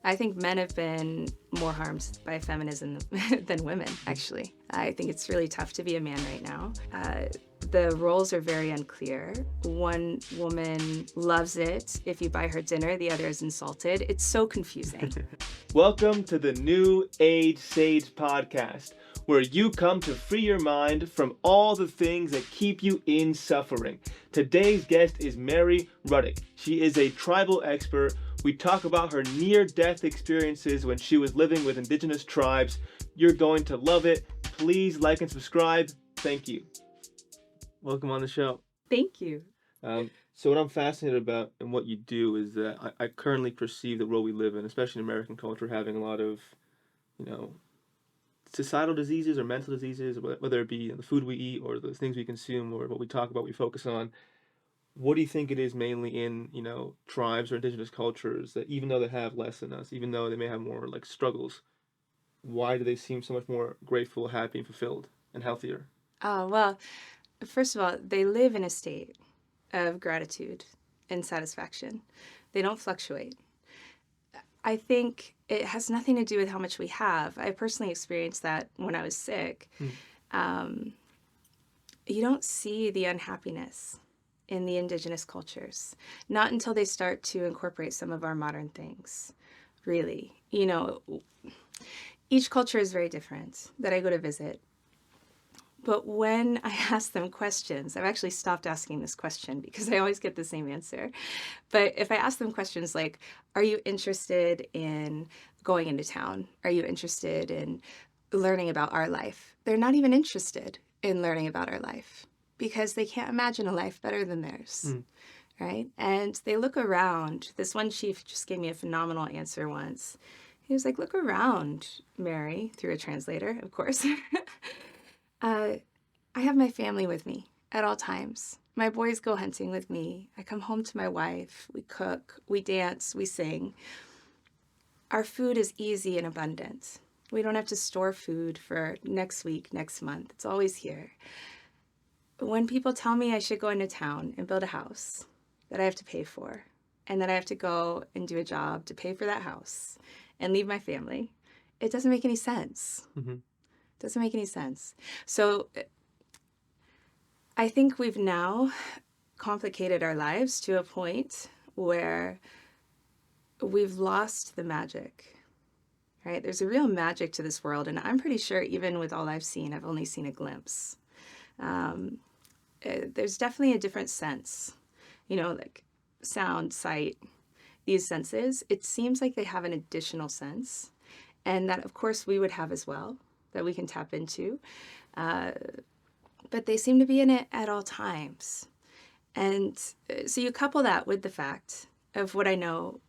I think men have been more harmed by feminism than women, actually. I think it's really tough to be a man right now. The roles are very unclear. One woman loves it if you buy her dinner, the other is insulted. It's so confusing. Welcome to the New Age Sage podcast, where you come to free your mind from all the things that keep you in suffering. Today's guest is Mary Ruddick. She is a tribal expert. We talk about her near-death experiences when she was living with indigenous tribes. You're going to love it. Please like and subscribe. Thank you. Welcome on the show. Thank you. So what I'm fascinated about and what you do is that I currently perceive the world we live in, especially in American culture, having a lot of, societal diseases or mental diseases, whether it be the food we eat or the things we consume or what we talk about, we focus on. What do you think it is mainly in, tribes or indigenous cultures that even though they have less than us, even though they may have more struggles, why do they seem so much more grateful, happy, and fulfilled and healthier? Oh, well, first of all, they live in a state of gratitude and satisfaction. They don't fluctuate. I think it has nothing to do with how much we have. I personally experienced that when I was sick. You don't see the unhappiness in the indigenous cultures, not until they start to incorporate some of our modern things, really. Each culture is very different that I go to visit. But when I ask them questions, I've actually stopped asking this question because I always get the same answer. But if I ask them questions like, are you interested in going into town? Are you interested in learning about our life? They're not even interested in learning about our life because they can't imagine a life better than theirs, right? And they look around. This one chief just gave me a phenomenal answer once. He was like, look around, Mary, through a translator, of course. I have my family with me at all times. My boys go hunting with me. I come home to my wife. We cook, we dance, we sing. Our food is easy and abundant. We don't have to store food for next week, next month. It's always here. When people tell me I should go into town and build a house that I have to pay for, and that I have to go and do a job to pay for that house and leave my family, it doesn't make any sense. Doesn't make any sense. So I think we've now complicated our lives to a point where we've lost the magic, right? There's a real magic to this world, and I'm pretty sure even with all I've seen, I've only seen a glimpse. There's definitely a different sense, like sound, sight, these senses. It seems like they have an additional sense, and that, of course, we would have as well, that we can tap into. But they seem to be in it at all times. And so you couple that with the fact of what I know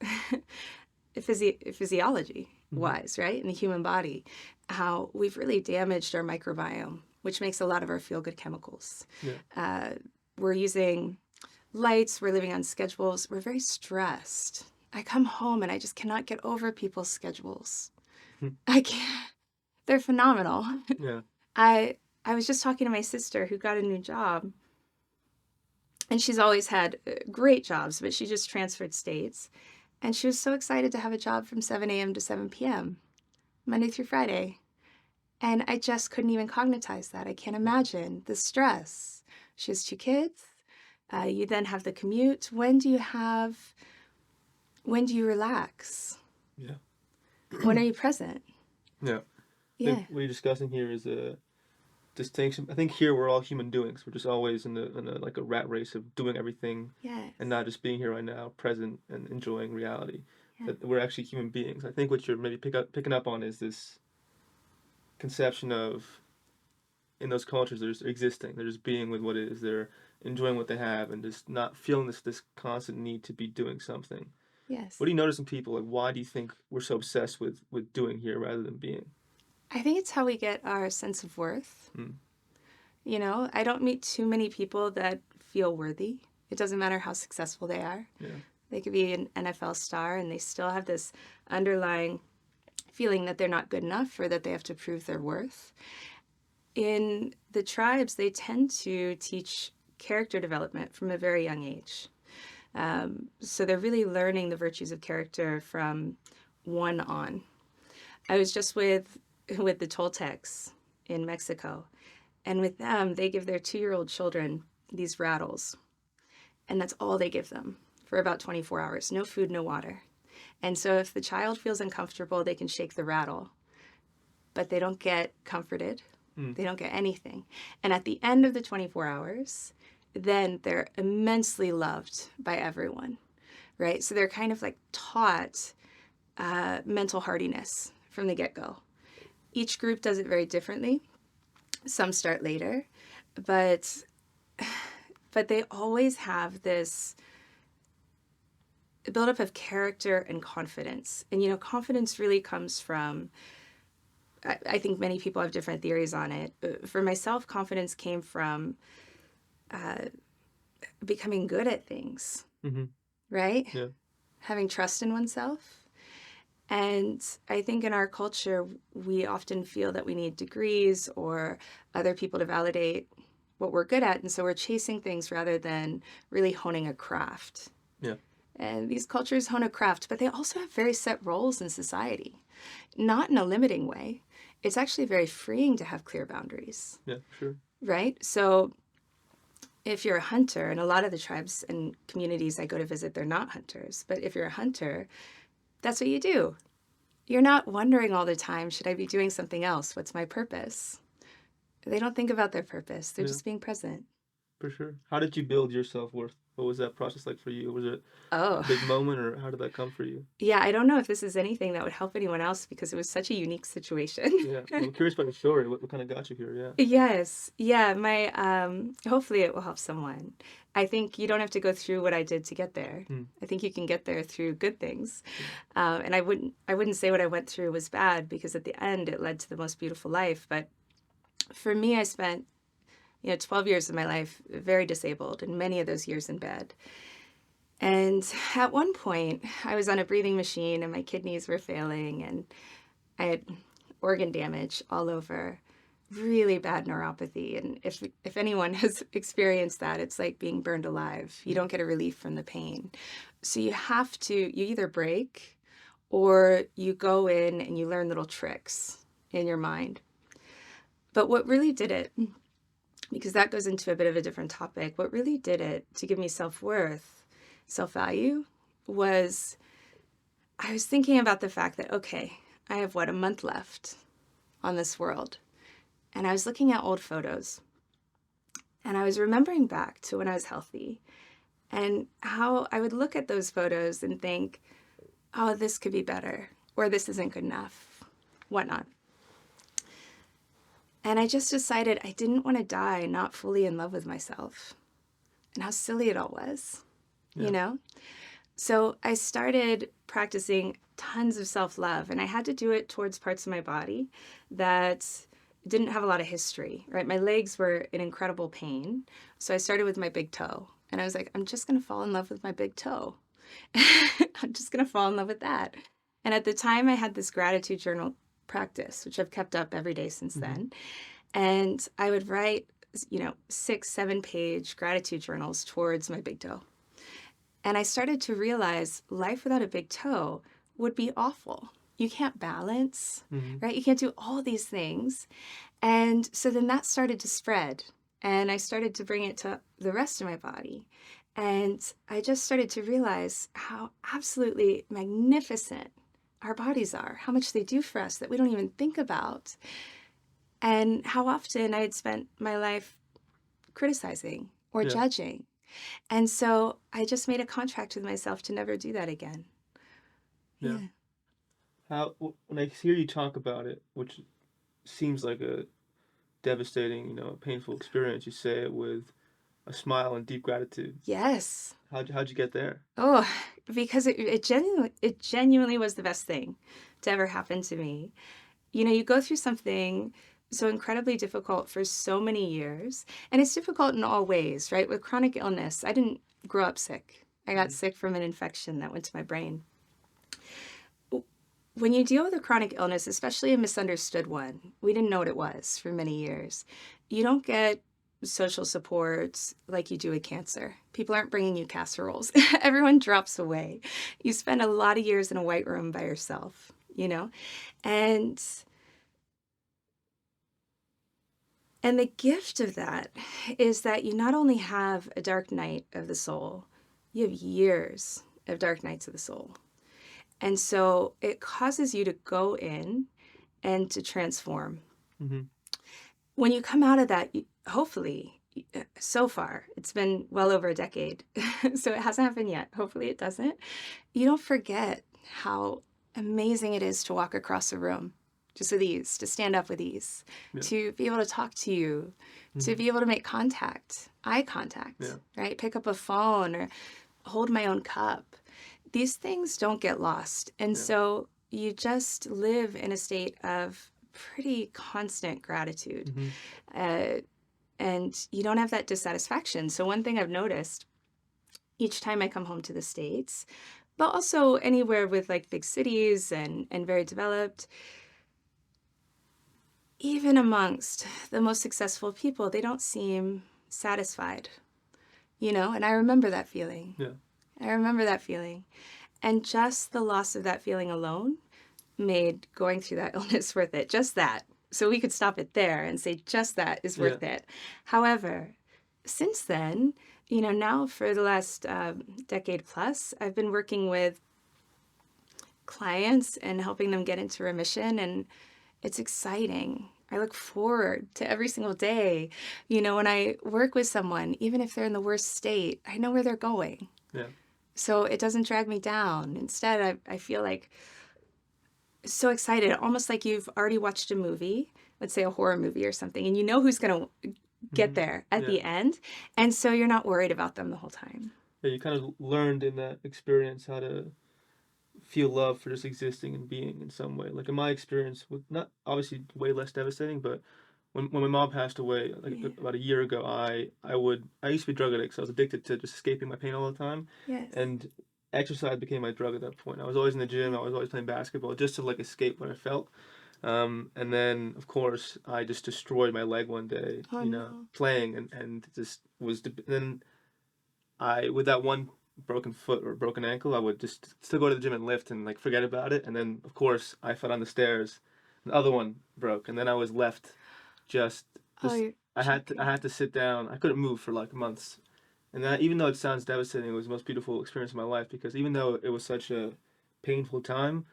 physiology-wise, right, in the human body, how we've really damaged our microbiome, which makes a lot of our feel-good chemicals. Yeah. We're using lights, we're living on schedules, we're very stressed. I come home and I just cannot get over people's schedules. I can't. They're phenomenal. Yeah. I was just talking to my sister who got a new job, and she's always had great jobs, but she just transferred states. And she was so excited to have a job from 7 a.m. to 7 p.m., Monday through Friday. And I just couldn't even cognitize that. I can't imagine the stress. She has 2 kids. You then have the commute. When do you relax? Yeah. When are you present? Yeah. Yeah. What you're discussing here is a distinction. I think here we're all human doings. We're just always in a rat race of doing everything, and not just being here right now, present and enjoying reality. Yeah. That we're actually human beings. I think what you're maybe picking up on is this conception of, in those cultures, they're just existing. They're just being with what is. They're enjoying what they have and just not feeling this constant need to be doing something. Yes. What do you notice in people? Why do you think we're so obsessed with doing here rather than being? I think it's how we get our sense of worth. I don't meet too many people that feel worthy. It doesn't matter how successful they are. Yeah. They could be an NFL star and they still have this underlying feeling that they're not good enough or that they have to prove their worth. In the tribes, they tend to teach character development from a very young age. So they're really learning the virtues of character from one on. I was just with the Toltecs in Mexico, and with them, they give their 2-year-old children these rattles, and that's all they give them for about 24 hours. No food, no water. And so if the child feels uncomfortable, they can shake the rattle, but they don't get comforted. They don't get anything. And at the end of the 24 hours, then they're immensely loved by everyone, right? So they're kind of like taught mental hardiness from the get-go. Each group does it very differently. Some start later, but they always have this buildup of character and confidence. And, you know, confidence really comes from, I think many people have different theories on it. For myself, confidence came from becoming good at things, right? Yeah. Having trust in oneself. And I think in our culture, we often feel that we need degrees or other people to validate what we're good at. And so we're chasing things rather than really honing a craft. Yeah. And these cultures hone a craft, but they also have very set roles in society, not in a limiting way. It's actually very freeing to have clear boundaries. Yeah, sure. Right? So if you're a hunter, and a lot of the tribes and communities I go to visit, they're not hunters. But if you're a hunter, that's what you do. You're not wondering all the time, should I be doing something else? What's my purpose? They don't think about their purpose. They're just being present. For sure. How did you build your self-worth? What was that process like for you? Was it a big moment, or how did that come for you? Yeah, I don't know if this is anything that would help anyone else because it was such a unique situation. Yeah, I'm curious about your story. What kind of got you here? Yeah. Yes. Yeah, hopefully it will help someone. I think you don't have to go through what I did to get there. I think you can get there through good things. And I wouldn't say what I went through was bad, because at the end it led to the most beautiful life. But for me, I spent 12 years of my life very disabled, and many of those years in bed. And at one point, I was on a breathing machine and my kidneys were failing, and I had organ damage all over, really bad neuropathy. And if anyone has experienced that, it's like being burned alive. You don't get a relief from the pain. So you either break or you go in and you learn little tricks in your mind. But what really did it, because that goes into a bit of a different topic, what really did it to give me self-worth, self-value, was I was thinking about the fact that, okay, I have a month left on this world. And I was looking at old photos, and I was remembering back to when I was healthy and how I would look at those photos and think, oh, this could be better, or this isn't good enough, whatnot. And I just decided I didn't want to die not fully in love with myself, and how silly it all was, you know? So I started practicing tons of self-love, and I had to do it towards parts of my body that didn't have a lot of history, right? My legs were in incredible pain. So I started with my big toe, and I was like, I'm just going to fall in love with my big toe. I'm just going to fall in love with that. And at the time I had this gratitude journal practice, which I've kept up every day since then. And I would write, 6-7 page gratitude journals towards my big toe. And I started to realize life without a big toe would be awful. You can't balance, right? You can't do all these things. And so then that started to spread, and I started to bring it to the rest of my body. And I just started to realize how absolutely magnificent our bodies are, how much they do for us that we don't even think about, and how often I had spent my life criticizing or judging. And so I just made a contract with myself to never do that again. Yeah. When I hear you talk about it, which seems like a devastating, painful experience, you say it with a smile and deep gratitude. Yes. How'd you get there? Oh, because it genuinely was the best thing to ever happen to me. You go through something so incredibly difficult for so many years, and it's difficult in all ways, right? With chronic illness, I didn't grow up sick. I got sick from an infection that went to my brain. When you deal with a chronic illness, especially a misunderstood one, we didn't know what it was for many years. You don't get social supports like you do with cancer. People aren't bringing you casseroles. Everyone drops away. You spend a lot of years in a white room by yourself, you know? And the gift of that is that you not only have a dark night of the soul, you have years of dark nights of the soul. And so it causes you to go in and to transform. Mm-hmm. When you come out of that, hopefully, so far, it's been well over a decade, so it hasn't happened yet. Hopefully it doesn't. You don't forget how amazing it is to walk across a room just with ease, to stand up with ease, to be able to talk to you, to be able to make contact, eye contact, right? Pick up a phone or hold my own cup. These things don't get lost. And so you just live in a state of pretty constant gratitude. And you don't have that dissatisfaction. So one thing I've noticed each time I come home to the States, but also anywhere with like big cities and very developed, even amongst the most successful people, they don't seem satisfied, you know? And I remember that feeling. Yeah. I remember that feeling. And just the loss of that feeling alone made going through that illness worth it. Just that. So we could stop it there and say just that is worth it. However, since then, you know, now for the last decade plus, I've been working with clients and helping them get into remission, and it's exciting. I look forward to every single day. You know, when I work with someone, even if they're in the worst state, I know where they're going. Yeah. So it doesn't drag me down. Instead, I feel like so excited, almost like you've already watched a movie, let's say a horror movie or something, and you know who's going to get there at the end. And so you're not worried about them the whole time. Yeah, you kind of learned in that experience how to feel love for just existing and being in some way. Like in my experience, with not obviously way less devastating, but when my mom passed away, like about a year ago, I used to be drug addict, so I was addicted to just escaping my pain all the time. Yes. And exercise became my drug at that point. I was always in the gym. I was always playing basketball just to like escape what I felt. And then of course I just destroyed my leg one day, playing and just was. Then I, with that one broken foot or broken ankle, I would just still go to the gym and lift and like forget about it. And then of course I fell down the stairs. The other one broke, and then I was left just I had to sit down. I couldn't move for like months. And that, even though it sounds devastating, it was the most beautiful experience of my life, because even though it was such a painful time,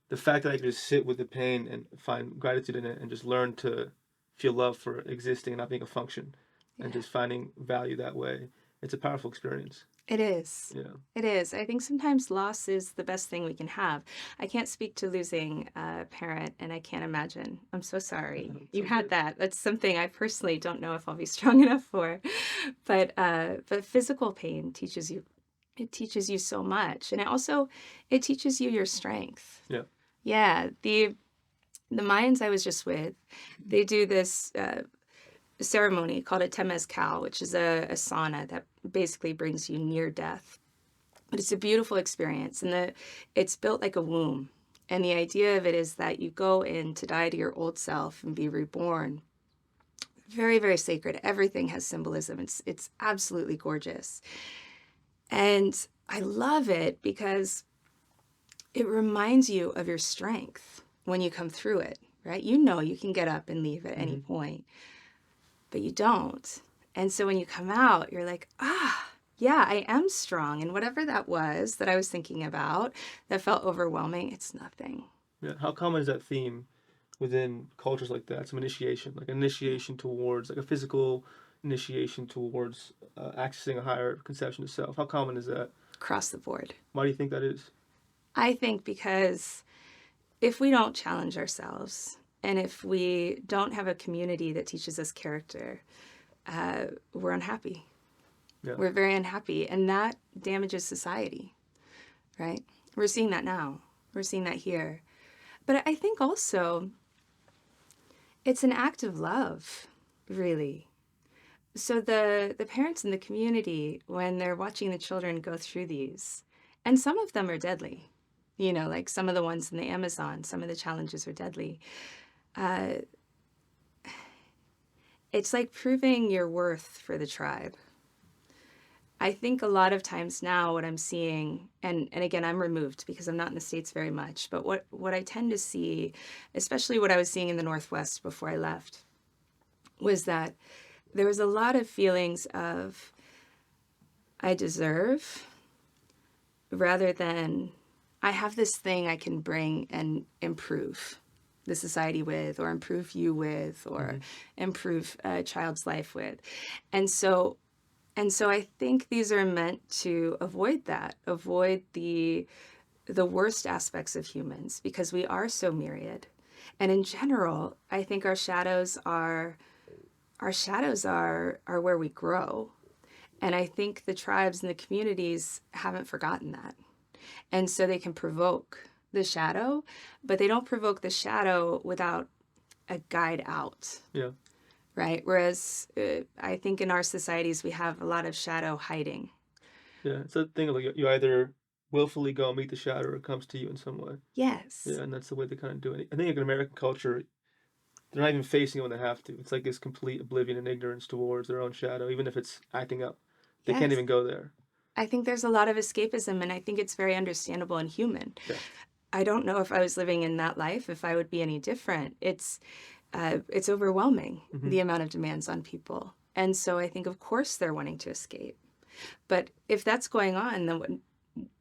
the fact that I could just sit with the pain and find gratitude in it and just learn to feel love for existing and not being a function and just finding value that way, it's a powerful experience. It is. Yeah. It is. I think sometimes loss is the best thing we can have. I can't speak to losing a parent, and I can't imagine. I'm so sorry you had that. That's something I personally don't know if I'll be strong enough for. But physical pain teaches you. It teaches you so much, and it teaches you your strength. Yeah. Yeah. The Mayans I was just with, they do this ceremony called a temazcal, which is a sauna that basically brings you near death. But it's a beautiful experience, and it's built like a womb. And the idea of it is that you go in to die to your old self and be reborn. Very, very sacred. Everything has symbolism. It's absolutely gorgeous. And I love it because it reminds you of your strength when you come through it, right? You know you can get up and leave at any point, but you don't. And so when you come out, you're like, yeah, I am strong. And whatever that was that I was thinking about that felt overwhelming, it's nothing. Yeah. How common is that theme within cultures like that? Some initiation, like initiation towards, like a physical initiation towards accessing a higher conception of self. How common is that? Across the board. Why do you think that is? I think because if we don't challenge ourselves, and if we don't have a community that teaches us character, we're unhappy. Yeah. We're very unhappy, and that damages society, right? We're seeing that now. We're seeing that here. But I think also it's an act of love, really. So the parents in the community, when they're watching the children go through these, and some of them are deadly, you know, like some of the ones in the Amazon, some of the challenges are deadly. it's like proving your worth for the tribe. I think a lot of times now what I'm seeing, and again, I'm removed because I'm not in the States very much, but what I tend to see, especially what I was seeing in the Northwest before I left, was that there was a lot of feelings of I deserve rather than I have this thing I can bring and improve the society with, or improve you with, or improve a child's life with. And so I think these are meant to avoid that, avoid the worst aspects of humans, because we are so myriad. And in general, I think our shadows are where we grow. And I think the tribes and the communities haven't forgotten that. And so they can provoke the shadow, but they don't provoke the shadow without a guide out. Yeah. Right? Whereas I think in our societies, we have a lot of shadow hiding. Yeah. It's that thing of like you either willfully go and meet the shadow or it comes to you in some way. Yes. Yeah. And that's the way they kind of do it. I think like in American culture, they're not even facing it when they have to. It's like this complete oblivion and ignorance towards their own shadow, even if it's acting up. They can't even go there. I think there's a lot of escapism, and I think it's very understandable and human. Yeah. I don't know if I was living in that life, if I would be any different. It's overwhelming, the amount of demands on people. And so I think, of course, they're wanting to escape. But if that's going on, then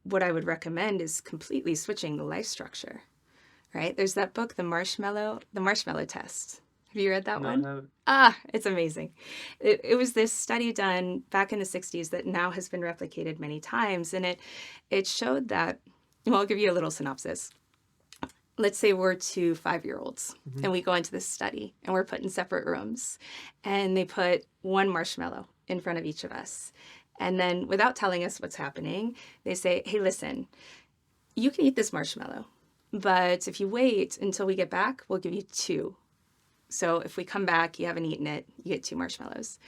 what I would recommend is completely switching the life structure, right? There's that book, the Marshmallow Test. Have you read that one? I haven't. It's amazing. It was this study done back in the 60s that now has been replicated many times. And it showed that, well, I'll give you a little synopsis. Let's say we're two 5-year-olds and we go into this study and we're put in separate rooms and they put one marshmallow in front of each of us. And then without telling us what's happening, they say, hey, listen, you can eat this marshmallow, but if you wait until we get back, we'll give you 2. So if we come back, you haven't eaten it, you get 2 marshmallows.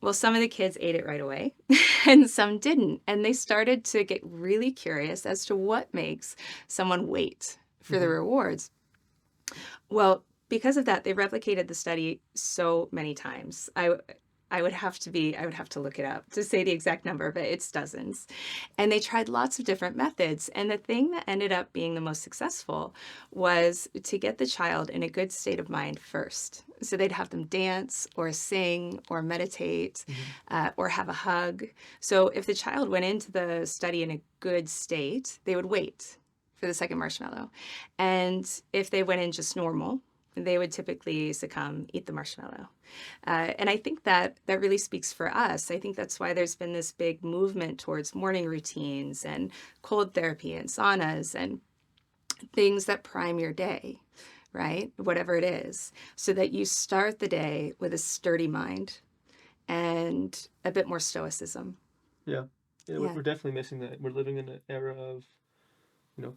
Well, some of the kids ate it right away and some didn't. And they started to get really curious as to what makes someone wait for the rewards. Well, because of that, they replicated the study so many times. I would have to look it up to say the exact number, but it's dozens. And they tried lots of different methods. And the thing that ended up being the most successful was to get the child in a good state of mind first. So they'd have them dance or sing or meditate or have a hug. So if the child went into the study in a good state, they would wait for the second marshmallow. And if they went in just normal, they would typically succumb, eat the marshmallow. And I think that really speaks for us. I think that's why there's been this big movement towards morning routines and cold therapy and saunas and things that prime your day, right? Whatever it is, so that you start the day with a sturdy mind and a bit more stoicism. Yeah. We're definitely missing that. We're living in an era of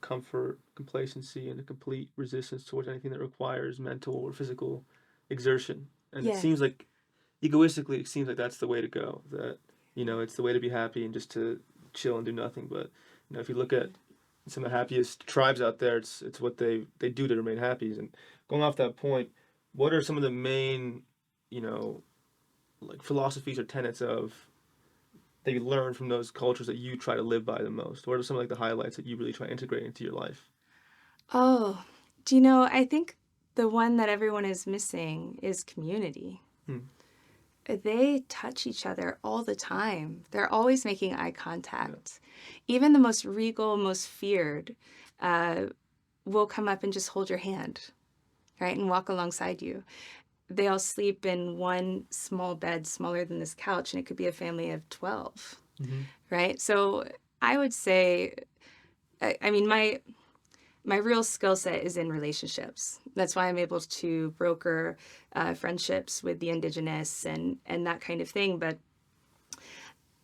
comfort, complacency, and a complete resistance towards anything that requires mental or physical exertion. And it seems like, egoistically, it seems like that's the way to go. That, it's the way to be happy and just to chill and do nothing. But, if you look at some of the happiest tribes out there, it's what they do to remain happy. And going off that point, what are some of the main, like philosophies or tenets of that you learn from those cultures that you try to live by the most? What are some of like the highlights that you really try to integrate into your life? Oh, do you know, I think the one that everyone is missing is community. They touch each other all the time. They're always making eye contact. Yeah. Even the most regal, most feared will come up and just hold your hand, right, and walk alongside you. They all sleep in one small bed smaller than this couch, and it could be a family of 12, right? So I would say, I mean, my real skill set is in relationships. That's why I'm able to broker friendships with the indigenous and that kind of thing. But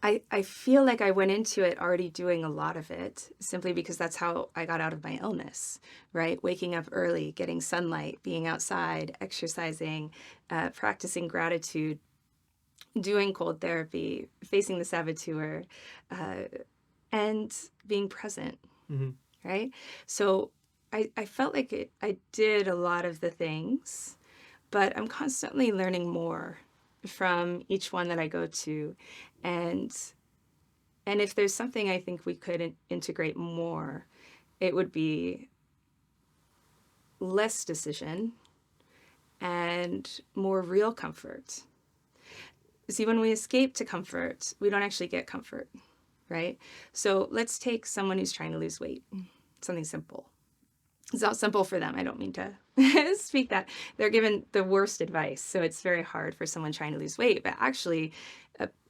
I feel like I went into it already doing a lot of it simply because that's how I got out of my illness, right? Waking up early, getting sunlight, being outside, exercising, practicing gratitude, doing cold therapy, facing the saboteur, and being present, right? So I felt like I did a lot of the things, but I'm constantly learning more from each one that I go to. And if there's something I think we could integrate more, it would be less decision and more real comfort. See, when we escape to comfort, we don't actually get comfort, right? So let's take someone who's trying to lose weight, something simple. It's not simple for them. I don't mean to speak that. They're given the worst advice. So it's very hard for someone trying to lose weight. But actually,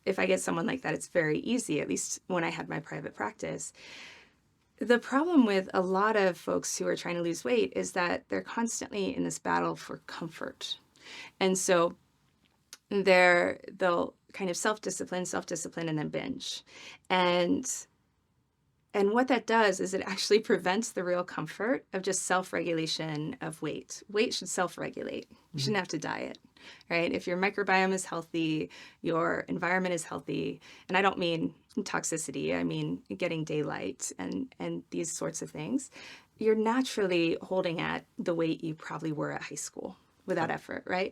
if I get someone like that, it's very easy, at least when I had my private practice. The problem with a lot of folks who are trying to lose weight is that they're constantly in this battle for comfort. And so they'll kind of self-discipline, and then binge. And what that does is it actually prevents the real comfort of just self-regulation of weight. Weight should self-regulate. You shouldn't have to diet, right? If your microbiome is healthy, your environment is healthy, and I don't mean toxicity, I mean getting daylight and these sorts of things, you're naturally holding at the weight you probably were at high school without effort, right?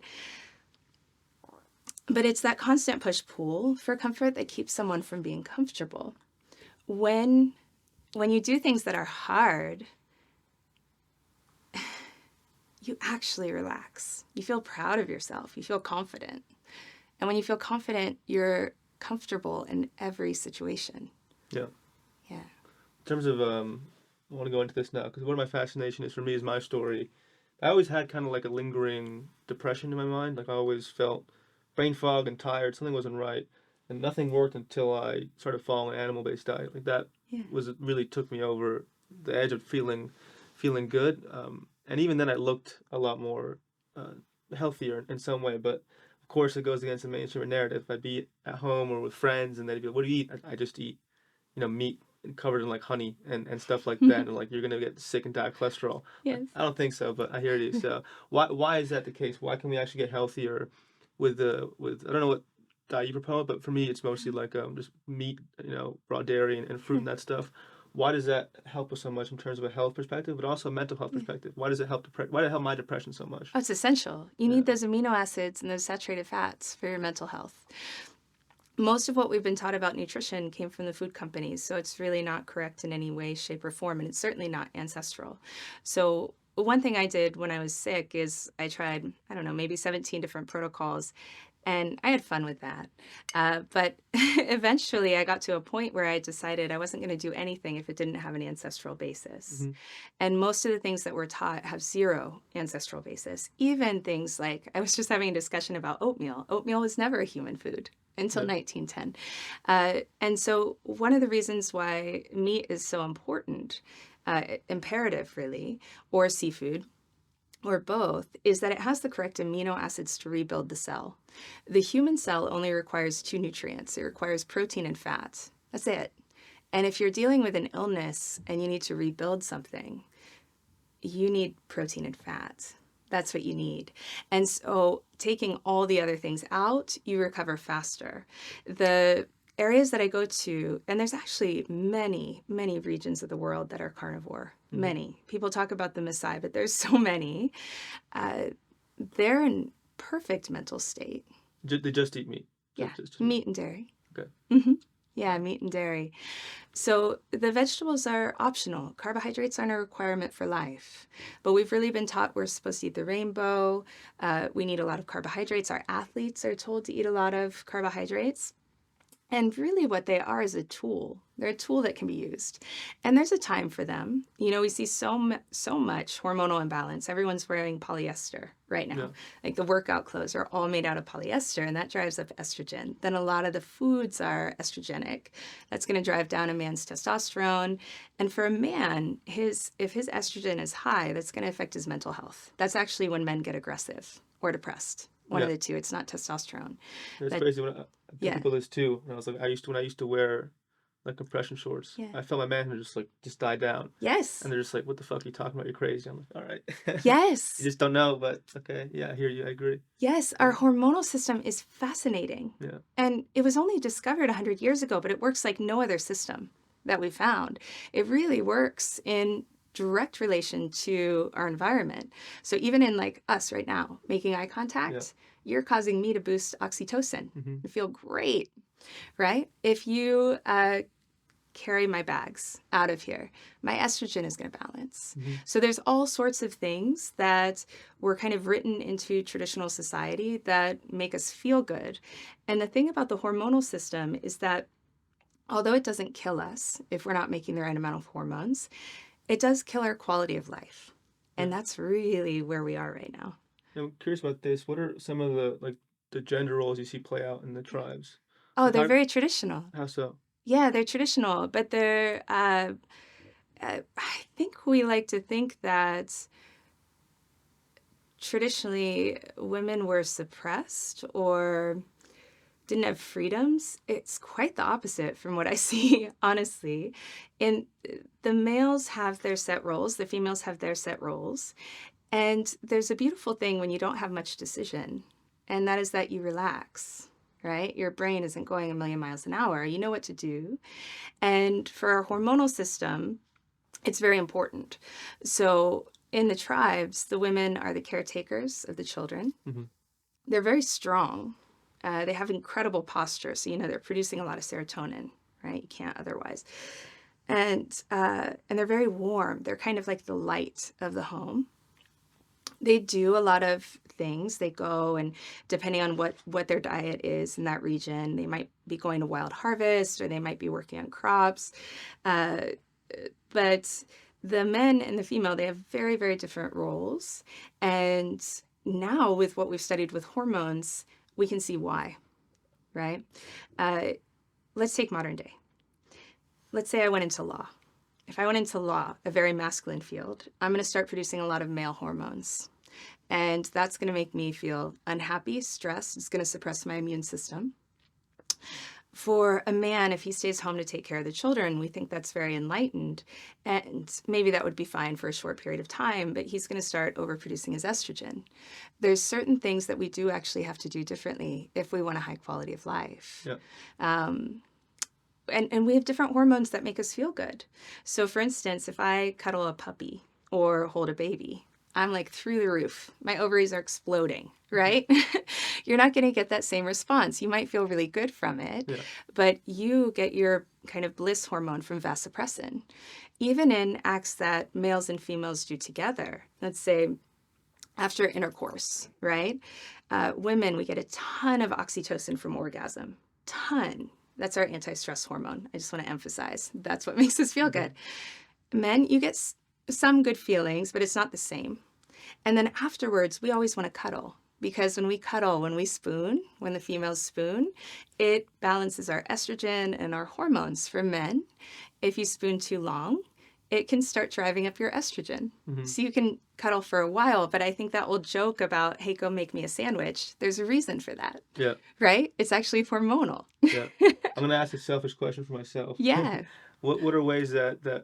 But it's that constant push-pull for comfort that keeps someone from being comfortable. When you do things that are hard, you actually relax. You feel proud of yourself. You feel confident. And when you feel confident, you're comfortable in every situation. Yeah. Yeah. In terms of, I want to go into this now, because one of my fascinations for me is my story. I always had kind of like a lingering depression in my mind. Like I always felt brain fog and tired. Something wasn't right. And nothing worked until I started following an animal-based diet. Like that was really took me over the edge of feeling good. And even then, I looked a lot more healthier in some way. But of course, it goes against the mainstream narrative. I'd be at home or with friends, and they'd be like, "What do you eat?" I just eat, meat covered in like honey and stuff like that. And like you're gonna get sick and die of cholesterol. Yes. I don't think so, but I hear you. So why is that the case? Why can we actually get healthier with I don't know what diet you propose, but for me it's mostly like just meat, raw dairy and fruit and that stuff. Why does that help us so much in terms of a health perspective, but also a mental health perspective? Why does it help why did it help my depression so much? Oh, it's essential. You need those amino acids and those saturated fats for your mental health. Most of what we've been taught about nutrition came from the food companies, so it's really not correct in any way, shape, or form, and it's certainly not ancestral. So one thing I did when I was sick is I tried, I don't know, maybe 17 different protocols, and I had fun with that. But eventually I got to a point where I decided I wasn't going to do anything if it didn't have an ancestral basis. And most of the things that we're taught have zero ancestral basis. Even things like, I was just having a discussion about oatmeal. Oatmeal was never a human food until 1910. And so one of the reasons why meat is so important, imperative really, or seafood, or both, is that it has the correct amino acids to rebuild the cell. The human cell only requires 2 nutrients. It requires protein and fat. That's it. And if you're dealing with an illness and you need to rebuild something, you need protein and fat. That's what you need. And so taking all the other things out, you recover faster. The areas that I go to, and there's actually many, many regions of the world that are carnivore. Many. People talk about the Maasai, but there's so many. They're in perfect mental state. They just eat meat? Just meat and dairy. Okay. Yeah, meat and dairy. So the vegetables are optional. Carbohydrates aren't a requirement for life. But we've really been taught we're supposed to eat the rainbow. We need a lot of carbohydrates. Our athletes are told to eat a lot of carbohydrates. And really what they are is a tool. They're a tool that can be used. And there's a time for them. We see so much hormonal imbalance. Everyone's wearing polyester right now. Like the workout clothes are all made out of polyester, and that drives up estrogen. Then a lot of the foods are estrogenic. That's going to drive down a man's testosterone. And for a man, if his estrogen is high, that's going to affect his mental health. That's actually when men get aggressive or depressed. One of the two. It's not testosterone. It's crazy. When I tell people this too. And I was like, when I used to wear like compression shorts, I felt my manhood just die down. Yes. And they're just like, "What the fuck are you talking about? You're crazy." I'm like, "All right." Yes. You just don't know, but okay. Yeah, I hear you. I agree. Yes, our hormonal system is fascinating. Yeah. And it was only discovered 100 years ago, but it works like no other system that we found. It really works in direct relation to our environment. So even in like us right now, making eye contact, you're causing me to boost oxytocin. I feel great, right? If you carry my bags out of here, my estrogen is going to balance. So there's all sorts of things that were kind of written into traditional society that make us feel good. And the thing about the hormonal system is that although it doesn't kill us if we're not making the right amount of hormones, it does kill our quality of life. And that's really where we are right now. I'm curious about this. What are some of the gender roles you see play out in the tribes? Oh, they're very traditional. How so? Yeah, they're traditional, but they're, I think we like to think that traditionally women were suppressed or didn't have freedoms. It's quite the opposite from what I see, honestly. And the males have their set roles, the females have their set roles. And there's a beautiful thing when you don't have much decision, and that is that you relax. Right? Your brain isn't going a million miles an hour. You know what to do. And for our hormonal system, it's very important. So in the tribes, the women are the caretakers of the children. They're very strong. They have incredible posture. So, they're producing a lot of serotonin, right? You can't otherwise. And they're very warm. They're kind of like the light of the home. They do a lot of things. They go, and depending on what their diet is in that region, they might be going to wild harvest or they might be working on crops. But the men and the female, they have very, very different roles. And now with what we've studied with hormones, we can see why, right? Let's take modern day. Let's say I went into law. If I went into law, a very masculine field, I'm going to start producing a lot of male hormones. And that's going to make me feel unhappy, stressed. It's going to suppress my immune system. For a man, if he stays home to take care of the children, we think that's very enlightened. And maybe that would be fine for a short period of time, but he's going to start overproducing his estrogen. There's certain things that we do actually have to do differently if we want a high quality of life. And we have different hormones that make us feel good. So for instance, if I cuddle a puppy or hold a baby, I'm like through the roof. My ovaries are exploding, right? You're not going to get that same response. You might feel really good from it, but you get your kind of bliss hormone from vasopressin. Even in acts that males and females do together, let's say after intercourse, right? Women, we get a ton of oxytocin from orgasm. Ton. That's our anti-stress hormone. I just want to emphasize. That's what makes us feel good. Men, you get some good feelings, but it's not the same. And then afterwards, we always want to cuddle, because when we cuddle, when we spoon, when the females spoon, it balances our estrogen and our hormones. For men, if you spoon too long, it can start driving up your estrogen. So you can cuddle for a while, but I think that old joke about, hey, go make me a sandwich, there's a reason for that. Right? It's actually hormonal. I'm going to ask a selfish question for myself. What are ways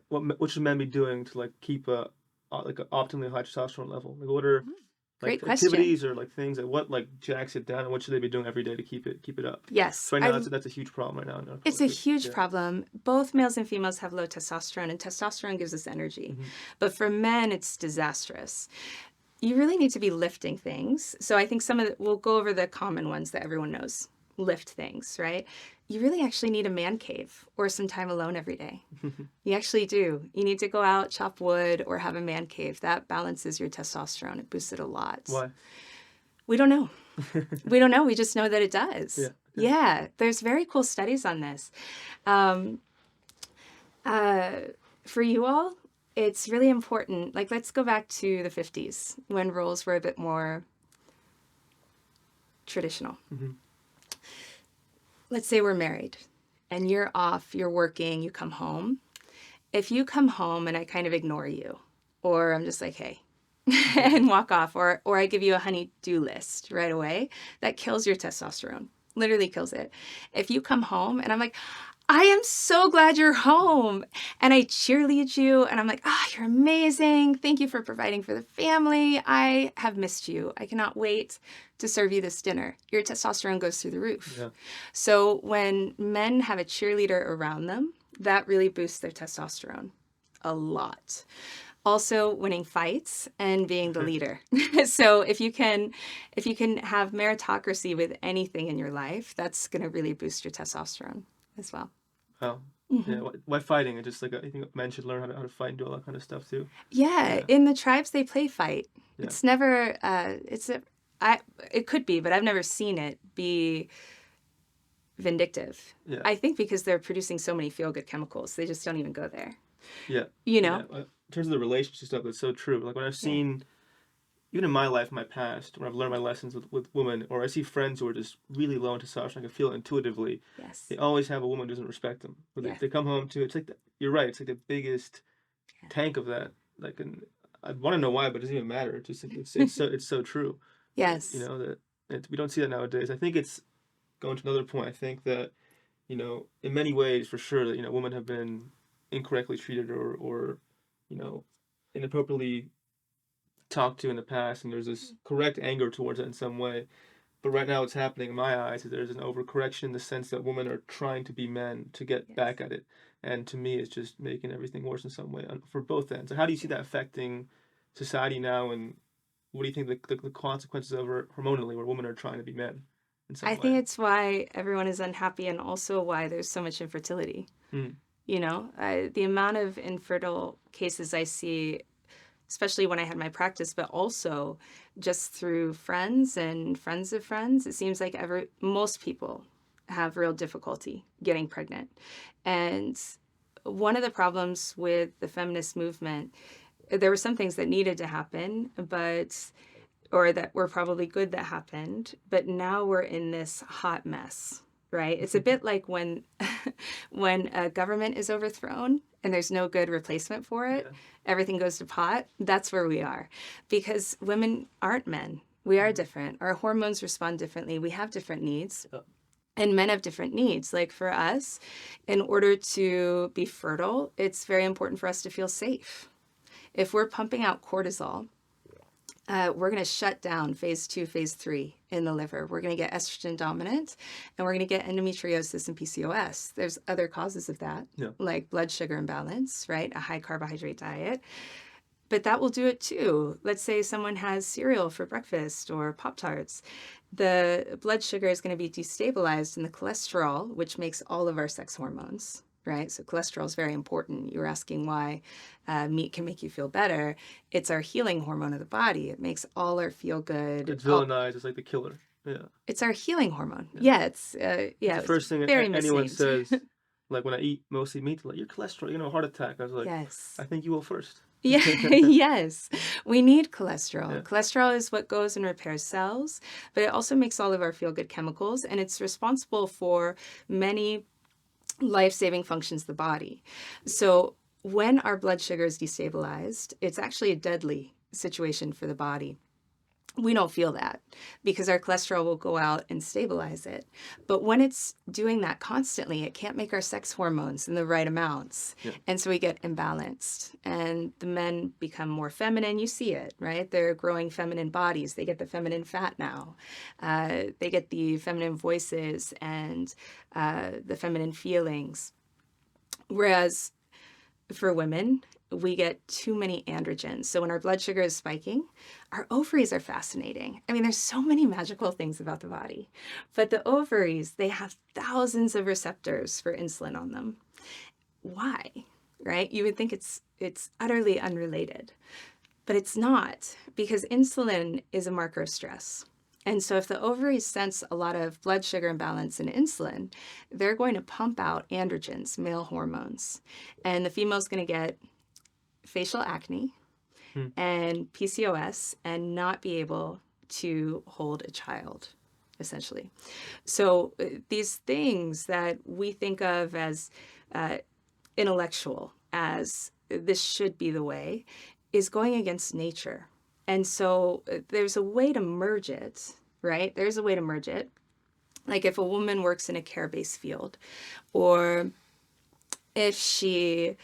what should men be doing to keep an optimally high testosterone level? What are Great activities question. or things what jacks it down, and what should they be doing every day to keep it up? Yes. So I know that's a huge problem right now. It's a huge problem. Both males and females have low testosterone, and testosterone gives us energy. But for men, it's disastrous. You really need to be lifting things. So I think we'll go over the common ones that everyone knows. Lift things, right? You really actually need a man cave or some time alone every day. You actually do. You need to go out, chop wood, or have a man cave. That balances your testosterone. It boosts it a lot. Why? We don't know. We don't know. We just know that it does. Yeah. There's very cool studies on this. For you all, it's really important. Let's go back to the 50s when roles were a bit more traditional. Let's say we're married and you're off, you're working, you come home. If you come home and I kind of ignore you, or I'm just like, hey, and walk off, or I give you a honey-do list right away, that kills your testosterone, literally kills it. If you come home and I'm like, I am so glad you're home, and I cheerlead you, and I'm like, you're amazing. Thank you for providing for the family. I have missed you. I cannot wait to serve you this dinner. Your testosterone goes through the roof. So when men have a cheerleader around them, that really boosts their testosterone a lot. Also winning fights and being the leader. So if you can have meritocracy with anything in your life, that's going to really boost your testosterone as well. Wow. Yeah. Why fighting? It's just like I think men should learn how to fight and do all that kind of stuff too. Yeah. In the tribes, they play fight. Yeah. It's never. It could be, but I've never seen it be vindictive. Yeah. I think because they're producing so many feel-good chemicals, they just don't even go there. Yeah. You know? Yeah. In terms of the relationship stuff, that's so true. Like when I've seen, even in my life, my past, when I've learned my lessons with women, or I see friends who are just really low in testosterone, I can feel it intuitively. Yes. They always have a woman who doesn't respect them. They come home to, it's like, you're right, it's like the biggest tank of that. Like, and I want to know why, but it doesn't even matter. It's so true. Yes. You know, we don't see that nowadays. I think it's going to another point. I think that, you know, in many ways, for sure, that, you know, women have been incorrectly treated or you know, inappropriately talked to in the past, and there's this correct anger towards it in some way. But right now what's happening in my eyes is there's an overcorrection in the sense that women are trying to be men to get back at it. And to me, it's just making everything worse in some way for both ends. So how do you see that affecting society now, and what do you think the consequences of it hormonally, where women are trying to be men in some way? I think it's why everyone is unhappy, and also why there's so much infertility. You know, the amount of infertile cases I see, especially when I had my practice, but also just through friends and friends of friends, it seems like most people have real difficulty getting pregnant. And one of the problems with the feminist movement, there were some things that needed to happen, or that were probably good that happened, but now we're in this hot mess, right? It's a bit like when a government is overthrown and there's no good replacement for it, everything goes to pot. That's where we are, because women aren't men. We are different. Our hormones respond differently. We have different needs. And men have different needs. Like for us, in order to be fertile, it's very important for us to feel safe. If we're pumping out cortisol, we're going to shut down phase 2, phase 3 in the liver. We're going to get estrogen dominant, and we're going to get endometriosis and PCOS. There's other causes of that, like blood sugar imbalance, right? A high carbohydrate diet. But that will do it too. Let's say someone has cereal for breakfast or Pop-Tarts. The blood sugar is going to be destabilized, and the cholesterol, which makes all of our sex hormones, right? So cholesterol is very important. You were asking why meat can make you feel better. It's our healing hormone of the body. It makes all our feel good. It's villainized. It's like the killer. Yeah. It's our healing hormone. It's the first thing anyone says. Like when I eat mostly meat, like your cholesterol, you know, heart attack. I was like, I think you will first. Yes. We need cholesterol. Cholesterol is what goes and repairs cells, but it also makes all of our feel good chemicals, and it's responsible for many life-saving functions of the body. So when our blood sugar is destabilized, it's actually a deadly situation for the body. We don't feel that because our cholesterol will go out and stabilize it. But when it's doing that constantly, it can't make our sex hormones in the right amounts. And so we get imbalanced, and the men become more feminine. You see it, right? They're growing feminine bodies. They get the feminine fat now. They get the feminine voices and the feminine feelings. Whereas for women, we get too many androgens. So when our blood sugar is spiking, our ovaries are fascinating. I mean, there's so many magical things about the body. But the ovaries, they have thousands of receptors for insulin on them. Why? Right? You would think it's utterly unrelated. But it's not, because insulin is a marker of stress. And so if the ovaries sense a lot of blood sugar imbalance and insulin, they're going to pump out androgens, male hormones. And the female's going to get facial acne and PCOS and not be able to hold a child, essentially. So these things that we think of as intellectual, as this should be the way, is going against nature. And so there's a way to merge it, right? There's a way to merge it. Like if a woman works in a care-based field, or if she's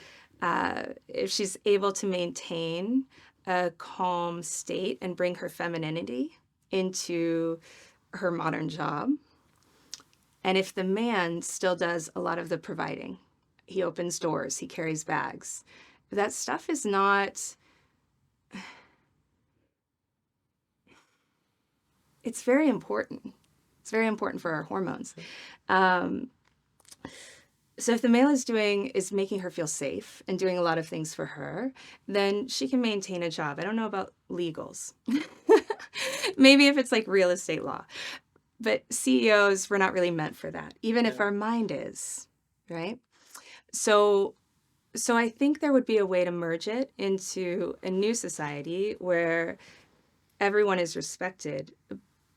able to maintain a calm state and bring her femininity into her modern job, and if the man still does a lot of the providing, he opens doors, he carries bags, that stuff is not It's very important. It's very important for our hormones. So if the male is making her feel safe and doing a lot of things for her, then she can maintain a job. I don't know about legals. Maybe if it's like real estate law. But CEOs, we're not really meant for that, even if our mind is, right? So I think there would be a way to merge it into a new society where everyone is respected.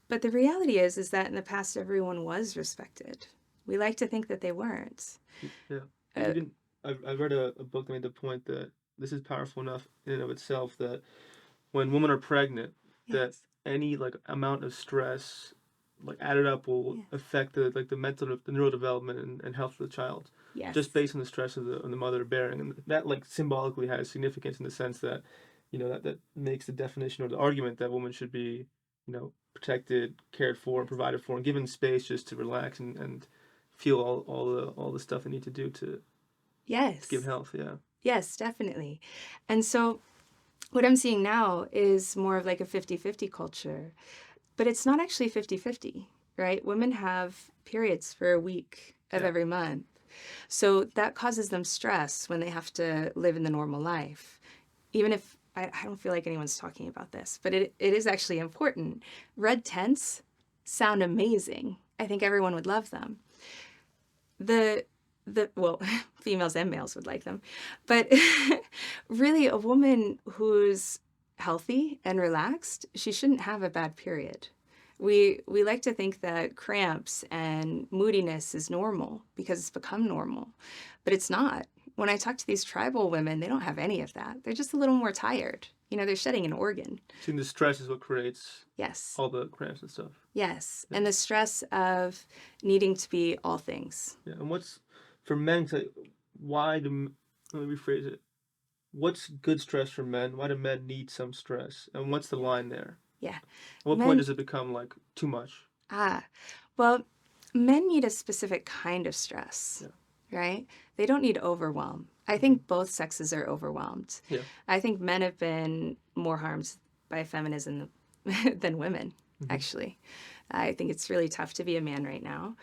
But the reality is that in the past, everyone was respected. We like to think that they weren't. Yeah. I read a book that made the point that this is powerful enough in and of itself that when women are pregnant, that any like amount of stress like added up will affect the mental, the neurodevelopment and health of the child. Just based on the stress of the mother bearing, and that like symbolically has significance in the sense that, that makes the definition or the argument that women should be, protected, cared for, and provided for, and given space just to relax and feel all the stuff they need to do to give health. Yes, definitely. And so what I'm seeing now is more of like a 50-50 culture, but it's not actually 50-50, right? Women have periods for a week of every month. So that causes them stress when they have to live in the normal life. Even if I don't feel like anyone's talking about this, but it is actually important. Red tents sound amazing. I think everyone would love them. Well, females and males would like them, but really a woman who's healthy and relaxed, she shouldn't have a bad period. We like to think that cramps and moodiness is normal because it's become normal, but it's not. When I talk to these tribal women, they don't have any of that. They're just a little more tired. They're shedding an organ. So the stress is what creates all the cramps and stuff. Yes, and the stress of needing to be all things. Yeah, and what's, for men, let me rephrase it. What's good stress for men? Why do men need some stress? And what's the line there? Yeah. At what point does it become like too much? Well, men need a specific kind of stress, right? They don't need overwhelm. I think both sexes are overwhelmed. Yeah. I think men have been more harmed by feminism than women, actually. I think it's really tough to be a man right now.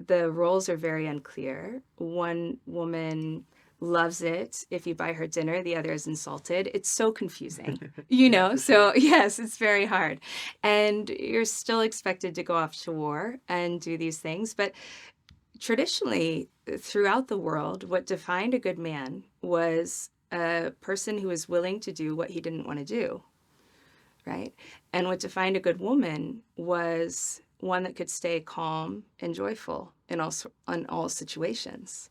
The roles are very unclear. One woman loves it if you buy her dinner, the other is insulted. It's so confusing, So yes, it's very hard. And you're still expected to go off to war and do these things. But traditionally, throughout the world, what defined a good man was a person who was willing to do what he didn't want to do, right? And what defined a good woman was one that could stay calm and joyful in all situations.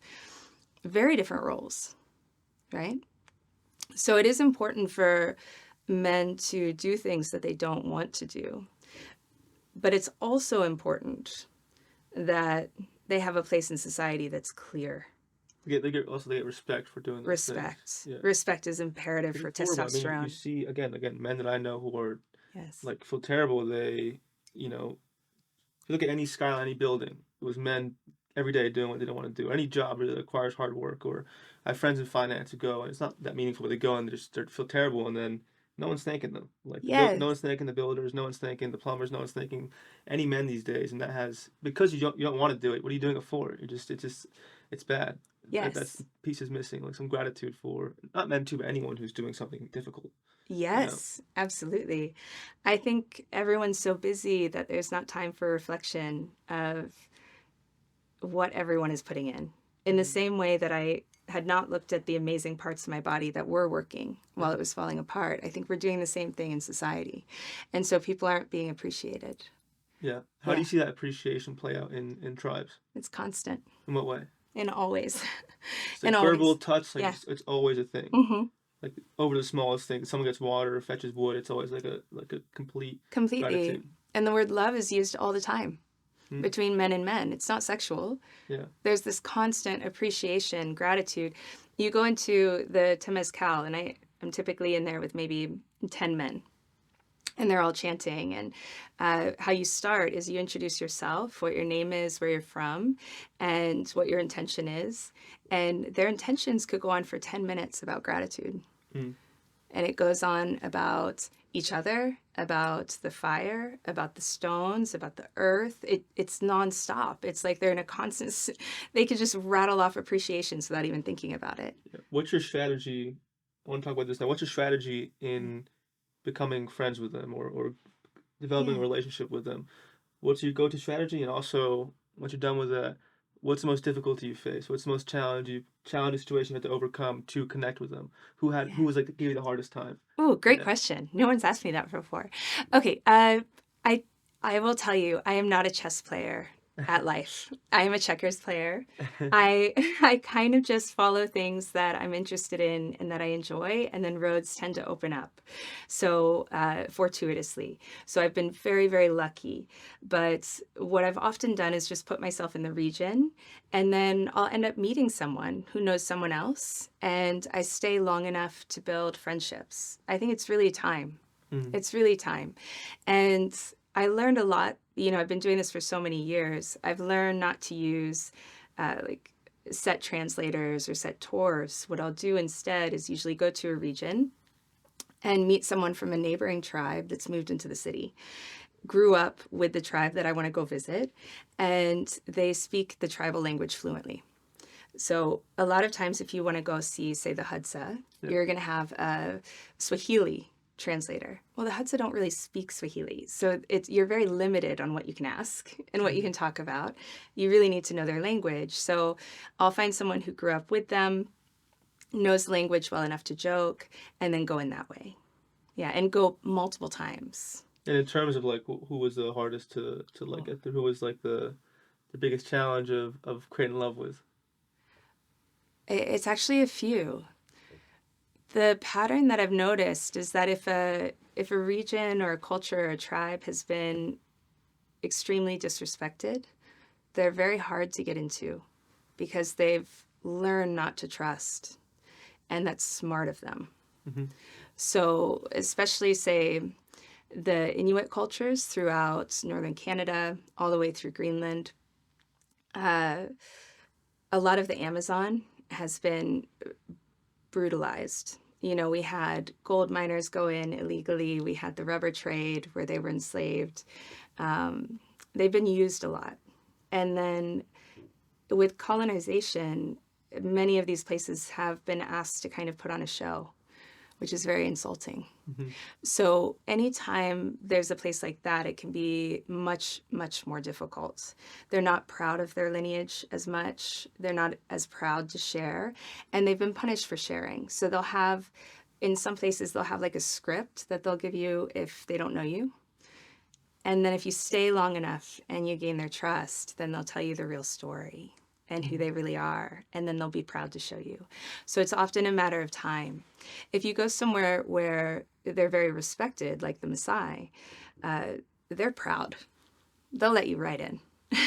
Very different roles, right? So it is important for men to do things that they don't want to do. But it's also important that they have a place in society that's clear. They get respect for doing those things. Respect is imperative for testosterone. I mean, you see, again, men that I know who are like feel terrible. They, if you look at any skyline, any building, it was men every day doing what they don't want to do. Any job really requires hard work. Or I have friends in finance who go, and it's not that meaningful, but they go and they feel terrible, and then no one's thanking them. Like no one's thanking the builders, no one's thanking the plumbers, no one's thanking any men these days. And that has, because you don't want to do it. What are you doing it for? It's bad. Yes. That's the piece is missing. Like some gratitude for not men too, but anyone who's doing something difficult. Yes, absolutely. I think everyone's so busy that there's not time for reflection of what everyone is putting in the same way that I had not looked at the amazing parts of my body that were working while it was falling apart. I think we're doing the same thing in society. And so people aren't being appreciated. Yeah. How do you see that appreciation play out in tribes? It's constant. In what way? In all ways. It's like verbal touch, like it's always a thing. Mm-hmm. Like over the smallest thing. Someone gets water or fetches wood, it's always like a completely gratitude. And the word love is used all the time. Between men and men. It's not sexual. Yeah. There's this constant appreciation, gratitude. You go into the Temazcal, and I'm typically in there with maybe 10 men. And they're all chanting. And how you start is you introduce yourself, what your name is, where you're from, and what your intention is. And their intentions could go on for 10 minutes about gratitude. And it goes on about each other, about the fire, about the stones, about the earth. It's nonstop. It's like they're in a constant, they could just rattle off appreciations without even thinking about it. Yeah. What's your strategy? I want to talk about this now. What's your strategy in becoming friends with them or developing a relationship with them? What's your go-to strategy? And also, once you're done with that, what's the most difficulty you face? What's the most challenging situation you had to overcome to connect with them? Who was like gave you the hardest time? Oh, great Yeah. question. No one's asked me that before. Okay, I I will tell you, I am not a chess player at life. I am a checkers player. I I kind of just follow things that I'm interested in and that I enjoy, and then roads tend to open up. So fortuitously. So I've been very, very lucky. But what I've often done is just put myself in the region, and then I'll end up meeting someone who knows someone else, and I stay long enough to build friendships. I think it's really time. Mm. It's really time. And I learned a lot. You know, I've been doing this for so many years. I've learned not to use like set translators or set tours. What I'll do instead is usually go to a region and meet someone from a neighboring tribe that's moved into the city, grew up with the tribe that I want to go visit, and they speak the tribal language fluently. So a lot of times if you want to go see, say, the Hadza, you're going to have a Swahili translator. Well, the Hadza don't really speak Swahili, so you're very limited on what you can ask and what you can talk about. You really need to know their language. So I'll find someone who grew up with them, knows the language well enough to joke, and then go in that way. Yeah, and go multiple times. And in terms of like who was the hardest to like get through, who was like the biggest challenge of creating love with? It's actually a few. The pattern that I've noticed is that if a region or a culture or a tribe has been extremely disrespected, they're very hard to get into because they've learned not to trust, and that's smart of them. Mm-hmm. So especially, say, the Inuit cultures throughout northern Canada, all the way through Greenland, a lot of the Amazon has been brutalized. You know, we had gold miners go in illegally. We had the rubber trade where they were enslaved. They've been used a lot. And then with colonization, many of these places have been asked to kind of put on a show, which is very insulting. Mm-hmm. So anytime there's a place like that, it can be much, much more difficult. They're not proud of their lineage as much. They're not as proud to share. And they've been punished for sharing. So they'll have, in some places, they'll have like a script that they'll give you if they don't know you. And then if you stay long enough and you gain their trust, then they'll tell you the real story and who they really are, and then they'll be proud to show you. So it's often a matter of time. If you go somewhere where they're very respected, like the Maasai, they're proud. They'll let you right in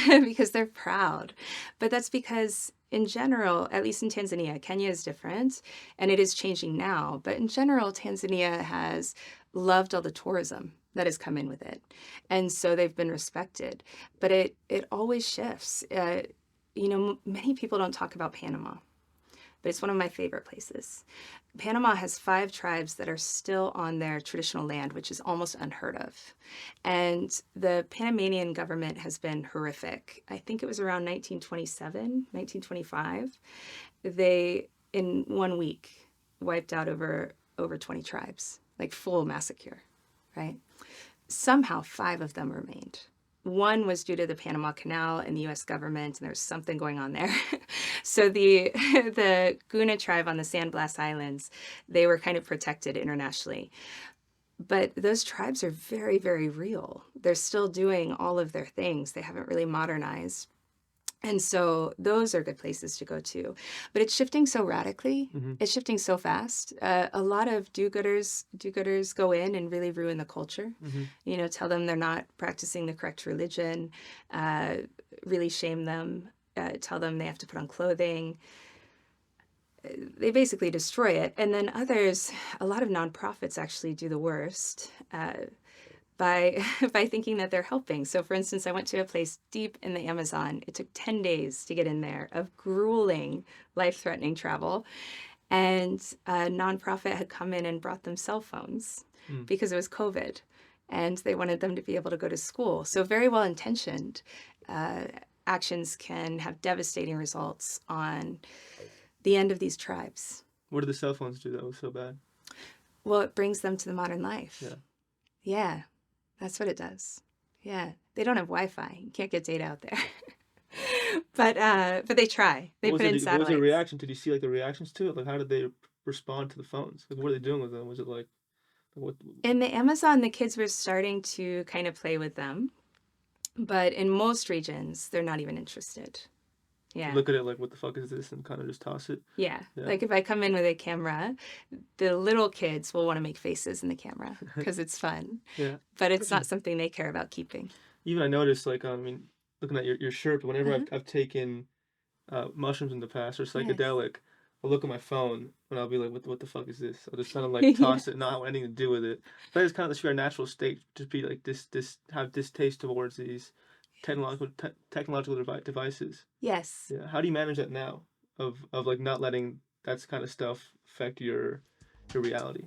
because they're proud. But that's because in general, at least in Tanzania, Kenya is different, and it is changing now. But in general, Tanzania has loved all the tourism that has come in with it. And so they've been respected. But it always shifts. You know, many people don't talk about Panama, but it's one of my favorite places. Panama has 5 tribes that are still on their traditional land, which is almost unheard of. And the Panamanian government has been horrific. I think it was around 1927, 1925. They, in 1 week, wiped out over 20 tribes, like full massacre, right? Somehow 5 of them remained. One was due to the Panama Canal and the U.S. government, and there was something going on there. So the Guna tribe on the Sandblast Islands, they were kind of protected internationally. But those tribes are very, very real. They're still doing all of their things. They haven't really modernized. And so those are good places to go to. But it's shifting so radically. Mm-hmm. It's shifting so fast. A lot of do-gooders go in and really ruin the culture. Mm-hmm. You know, tell them they're not practicing the correct religion, really shame them, tell them they have to put on clothing. They basically destroy it. And then others, a lot of nonprofits actually do the worst. By thinking that they're helping. So for instance, I went to a place deep in the Amazon. It took 10 days to get in there of grueling, life-threatening travel. And a nonprofit had come in and brought them cell phones because it was COVID, and they wanted them to be able to go to school. So very well intentioned actions can have devastating results on the end of these tribes. What do the cell phones do that was so bad? Well, it brings them to the modern life. Yeah. Yeah, that's what it does. Yeah, they don't have Wi-Fi. You can't get data out there. But they try. They put in satellites. What was the reaction? Did you see like the reactions to it? Like how did they respond to the phones? Like what are they doing with them? Was it like what? In the Amazon, the kids were starting to kind of play with them, but in most regions, they're not even interested. Yeah. Look at it like, what the fuck is this? And kind of just toss it. Yeah. Like if I come in with a camera, the little kids will want to make faces in the camera because it's fun. Yeah. But it's not something they care about keeping. Even I noticed, like, I mean, looking at your shirt, but whenever I've taken mushrooms in the past or psychedelic, I'll look at my phone and I'll be like, what the fuck is this? I'll just kind of like toss it, not have anything to do with it. But it's kind of our natural state to be like have distaste towards these technological devices. Yes. Yeah. How do you manage that now? Of like not letting that kind of stuff affect your reality?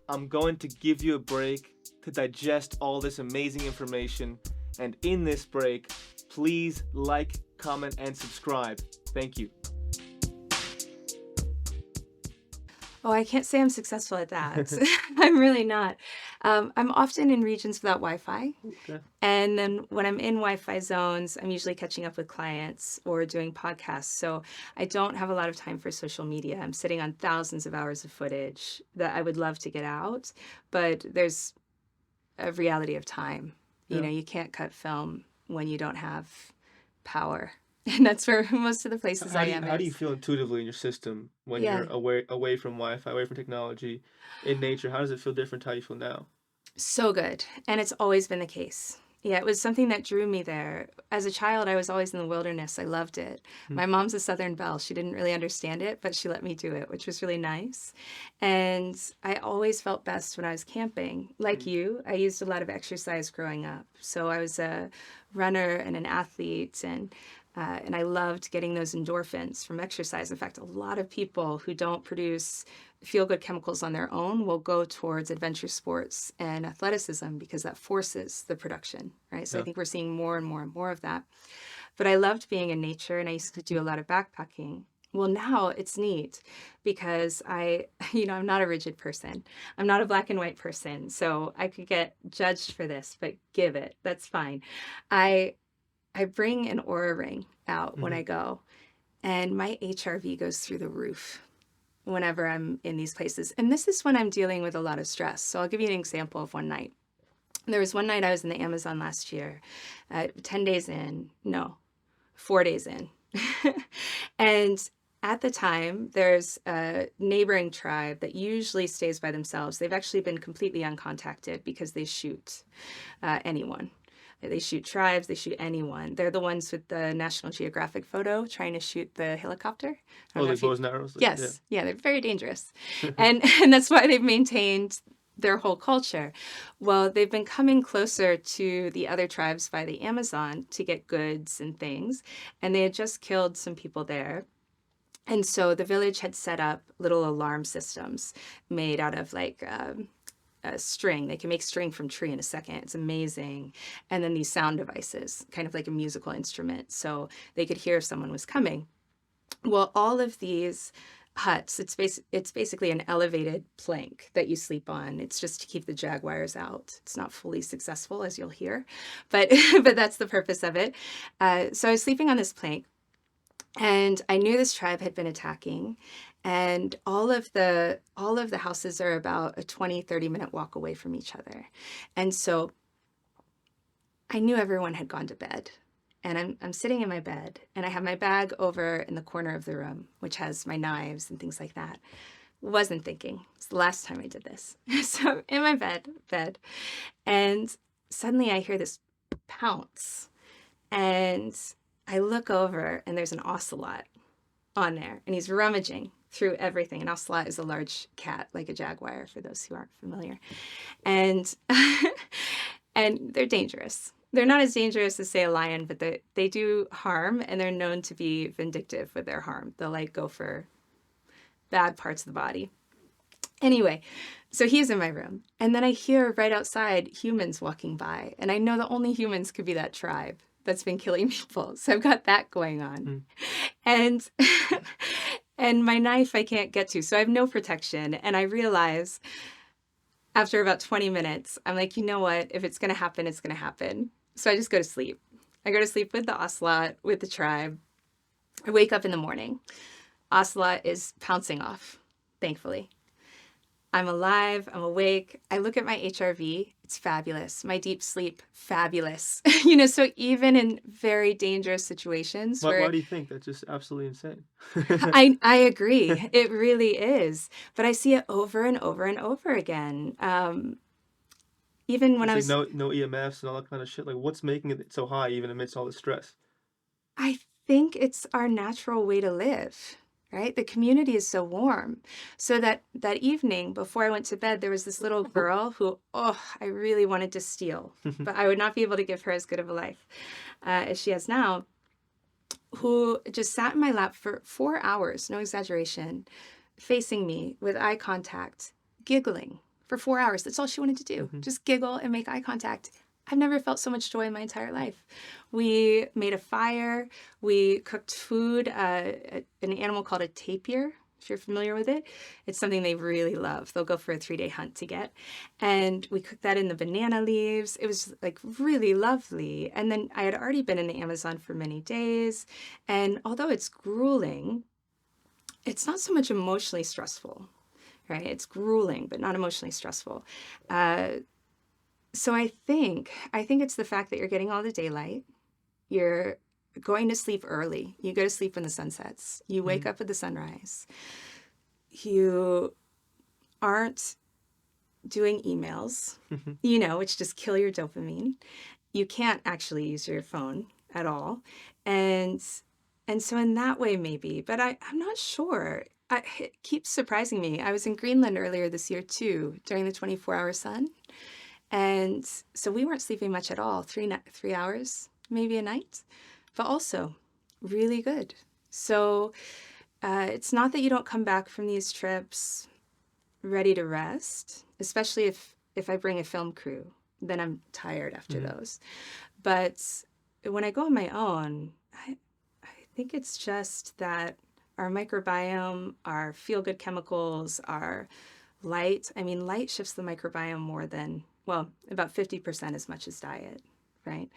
I'm going to give you a break to digest all this amazing information, and in this break, please like, comment, and subscribe. Thank you. Oh, I can't say I'm successful at that. I'm really not. I'm often in regions without Wi-Fi. Okay. And then when I'm in Wi-Fi zones, I'm usually catching up with clients or doing podcasts. So I don't have a lot of time for social media. I'm sitting on thousands of hours of footage that I would love to get out, but there's a reality of time. You know, you can't cut film when you don't have power. And that's where most of the places I am. How do you feel intuitively in your system when you're away from Wi-Fi, away from technology, in nature? How does it feel different to how you feel now? So good. And it's always been the case. Yeah, it was something that drew me there. As a child, I was always in the wilderness. I loved it. My mom's a Southern belle. She didn't really understand it, but she let me do it, which was really nice. And I always felt best when I was camping. Like you, I used a lot of exercise growing up. So I was a runner and an athlete, and I loved getting those endorphins from exercise. In fact, a lot of people who don't produce feel-good chemicals on their own will go towards adventure sports and athleticism because that forces the production, right? So I think we're seeing more and more and more of that. But I loved being in nature, and I used to do a lot of backpacking. Well, now it's neat because I'm not a rigid person. I'm not a black and white person. So I could get judged for this, but give it. That's fine. I bring an Aura ring out when I go, and my HRV goes through the roof whenever I'm in these places. And this is when I'm dealing with a lot of stress. So I'll give you an example of one night. There was one night I was in the Amazon last year, 4 days in. And at the time, there's a neighboring tribe that usually stays by themselves. They've actually been completely uncontacted because they shoot anyone. They shoot tribes, they shoot anyone. They're the ones with the National Geographic photo trying to shoot the helicopter. Like bows and arrows? Yes. Yeah, they're very dangerous. and that's why they've maintained their whole culture. Well, they've been coming closer to the other tribes by the Amazon to get goods and things, and they had just killed some people there. And so the village had set up little alarm systems made out of like string. They can make string from tree in a second. It's amazing. And then these sound devices, kind of like a musical instrument, so they could hear if someone was coming. Well, all of these huts, it's basically an elevated plank that you sleep on. It's just to keep the jaguars out. It's not fully successful, as you'll hear, but that's the purpose of it. So I was sleeping on this plank, and I knew this tribe had been attacking, and all of the houses are about a 20-30 minute walk away from each other. And so I knew everyone had gone to bed. And I'm sitting in my bed, and I have my bag over in the corner of the room, which has my knives and things like that. Wasn't thinking. It's the last time I did this. So I'm in my bed, and suddenly I hear this pounce, and I look over, and there's an ocelot on there, and he's rummaging through everything. An ocelot is a large cat, like a jaguar, for those who aren't familiar. And and they're dangerous. They're not as dangerous as, say, a lion, but they do harm, and they're known to be vindictive with their harm. They'll like go for bad parts of the body. Anyway, so he's in my room, and then I hear right outside humans walking by, and I know the only humans could be that tribe that's been killing people. So I've got that going on. And and my knife I can't get to, so I have no protection. And I realize after about 20 minutes, I'm like, you know what? If it's going to happen, it's going to happen. So I just go to sleep. I go to sleep with the ocelot, with the tribe. I wake up in the morning. Ocelot is pouncing off, thankfully. I'm alive. I'm awake. I look at my HRV. It's fabulous. My deep sleep, fabulous. So even in very dangerous situations why do you think that's just absolutely insane? I agree. It really is. But I see it over and over and over again. Even when I was... no EMFs and all that kind of shit. Like, what's making it so high even amidst all the stress? I think it's our natural way to live. Right? The community is so warm. So that evening before I went to bed, there was this little girl who, I really wanted to steal, but I would not be able to give her as good of a life as she has now, who just sat in my lap for 4 hours, no exaggeration, facing me with eye contact, giggling for 4 hours. That's all she wanted to do. Just giggle and make eye contact. I've never felt so much joy in my entire life. We made a fire. We cooked food, an animal called a tapir, if you're familiar with it. It's something they really love. They'll go for a 3-day hunt to get. And we cooked that in the banana leaves. It was like really lovely. And then I had already been in the Amazon for many days. And although it's grueling, it's not so much emotionally stressful, right? It's grueling, but not emotionally stressful. So I think it's the fact that you're getting all the daylight. You're going to sleep early. You go to sleep when the sun sets. You wake up with the sunrise. You aren't doing emails, which just kill your dopamine. You can't actually use your phone at all. And so in that way, maybe, but I'm not sure. It keeps surprising me. I was in Greenland earlier this year too, during the 24-hour sun. And so we weren't sleeping much at all, 3 hours, maybe a night, but also really good. So it's not that you don't come back from these trips ready to rest, especially if I bring a film crew, then I'm tired after those. But when I go on my own, I think it's just that our microbiome, our feel-good chemicals, our light, light shifts the microbiome more than... well, about 50% as much as diet, right?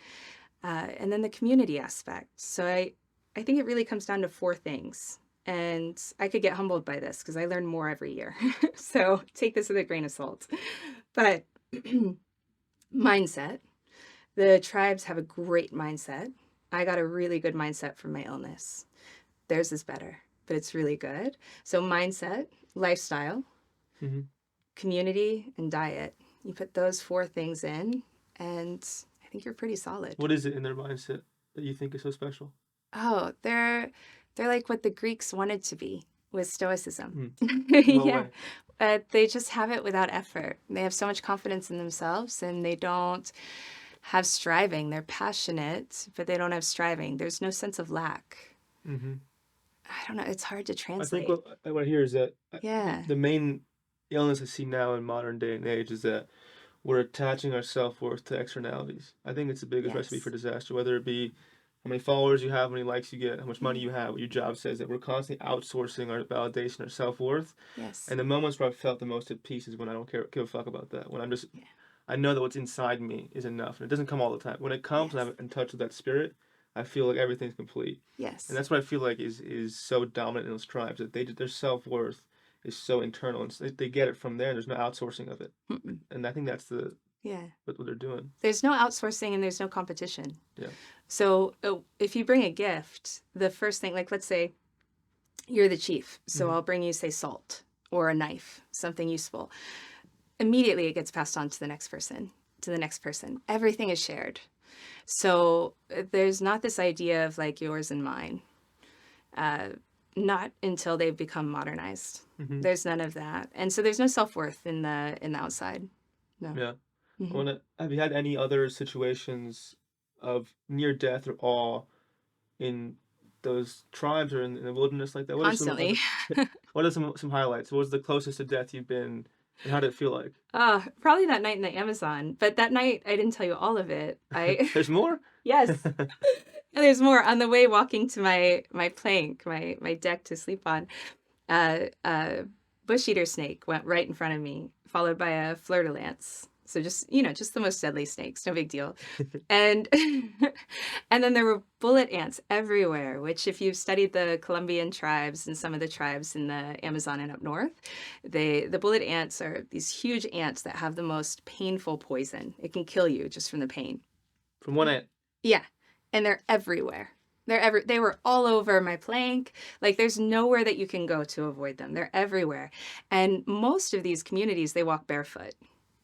And then the community aspect. So I think it really comes down to 4 things. And I could get humbled by this because I learn more every year. So take this with a grain of salt. But mindset. The tribes have a great mindset. I got a really good mindset from my illness. Theirs is better, but it's really good. So mindset, lifestyle, community, and diet. You put those 4 things in, and I think you're pretty solid. What is it in their mindset that you think is so special? Oh, they're like what the Greeks wanted to be with Stoicism. Yeah. They just have it without effort. They have so much confidence in themselves, and they don't have striving. They're passionate, but they don't have striving. There's no sense of lack. I don't know. It's hard to translate. I think what I hear is that the main illness I see now in modern day and age is that we're attaching our self-worth to externalities. I think it's the biggest recipe for disaster, whether it be how many followers you have, how many likes you get, how much money you have, what your job says, that we're constantly outsourcing our validation, our self-worth. And the moments where I've felt the most at peace is when I don't give a fuck about that. When I'm just, I know that what's inside me is enough. And it doesn't come all the time. When it comes and I'm in touch with that spirit, I feel like everything's complete. And that's what I feel like is so dominant in those tribes, that their self-worth is so internal, and so they get it from there, and there's no outsourcing of it. And I think that's what they're doing. There's no outsourcing and there's no competition. So if you bring a gift, the first thing, like let's say you're the chief, so I'll bring you, say, salt or a knife, something useful. Immediately it gets passed on to the next person, Everything is shared. So there's not this idea of like yours and mine. Not until they've become modernized. There's none of that. And so there's no self-worth in the outside. No. Have you had any other situations of near death or awe in those tribes or in the wilderness like that? What are some Constantly. what are some highlights? What was the closest to death you've been, and how did it feel like? Probably that night in the Amazon, but that night I didn't tell you all of it. There's more? Yes. And there's more. On the way walking to my plank, my deck to sleep on, a bush eater snake went right in front of me, followed by a fleur-de-lance. So just, just the most deadly snakes, no big deal. And and then there were bullet ants everywhere, which if you've studied the Colombian tribes and some of the tribes in the Amazon and up north, the bullet ants are these huge ants that have the most painful poison. It can kill you just from the pain. From one ant? Yeah. And they're everywhere. They were all over my plank. Like there's nowhere that you can go to avoid them. They're everywhere. And most of these communities, they walk barefoot.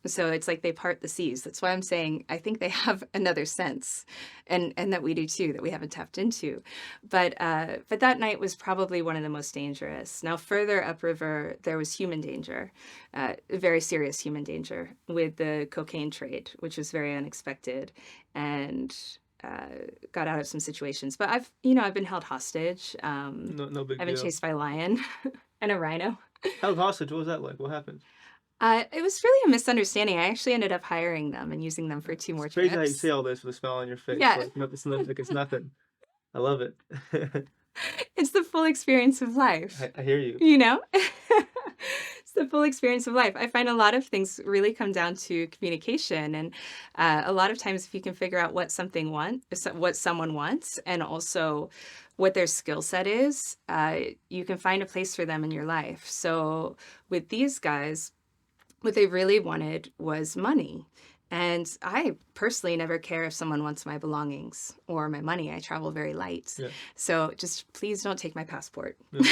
So it's like they part the seas. That's why I'm saying I think they have another sense, and that we do too, that we haven't tapped into. But that night was probably one of the most dangerous. Now further upriver, there was human danger, very serious human danger with the cocaine trade, which was very unexpected, and got out of some situations. But I've been held hostage. No big I've been deal. chased by a lion and a rhino. Held hostage? What was that like? What happened? It was really a misunderstanding. I actually ended up hiring them and using them for 2 more It's crazy how you trips. say all this with a smile on your face. Yeah. Like, like it's nothing. I love it. It's the full experience of life. I hear you. It's the full experience of life. I find a lot of things really come down to communication. And a lot of times if you can figure out what someone wants, and also what their skill set is, you can find a place for them in your life. So with these guys, what they really wanted was money. And I personally never care if someone wants my belongings or my money. I travel very light. Yeah. So just please don't take my passport. Yeah.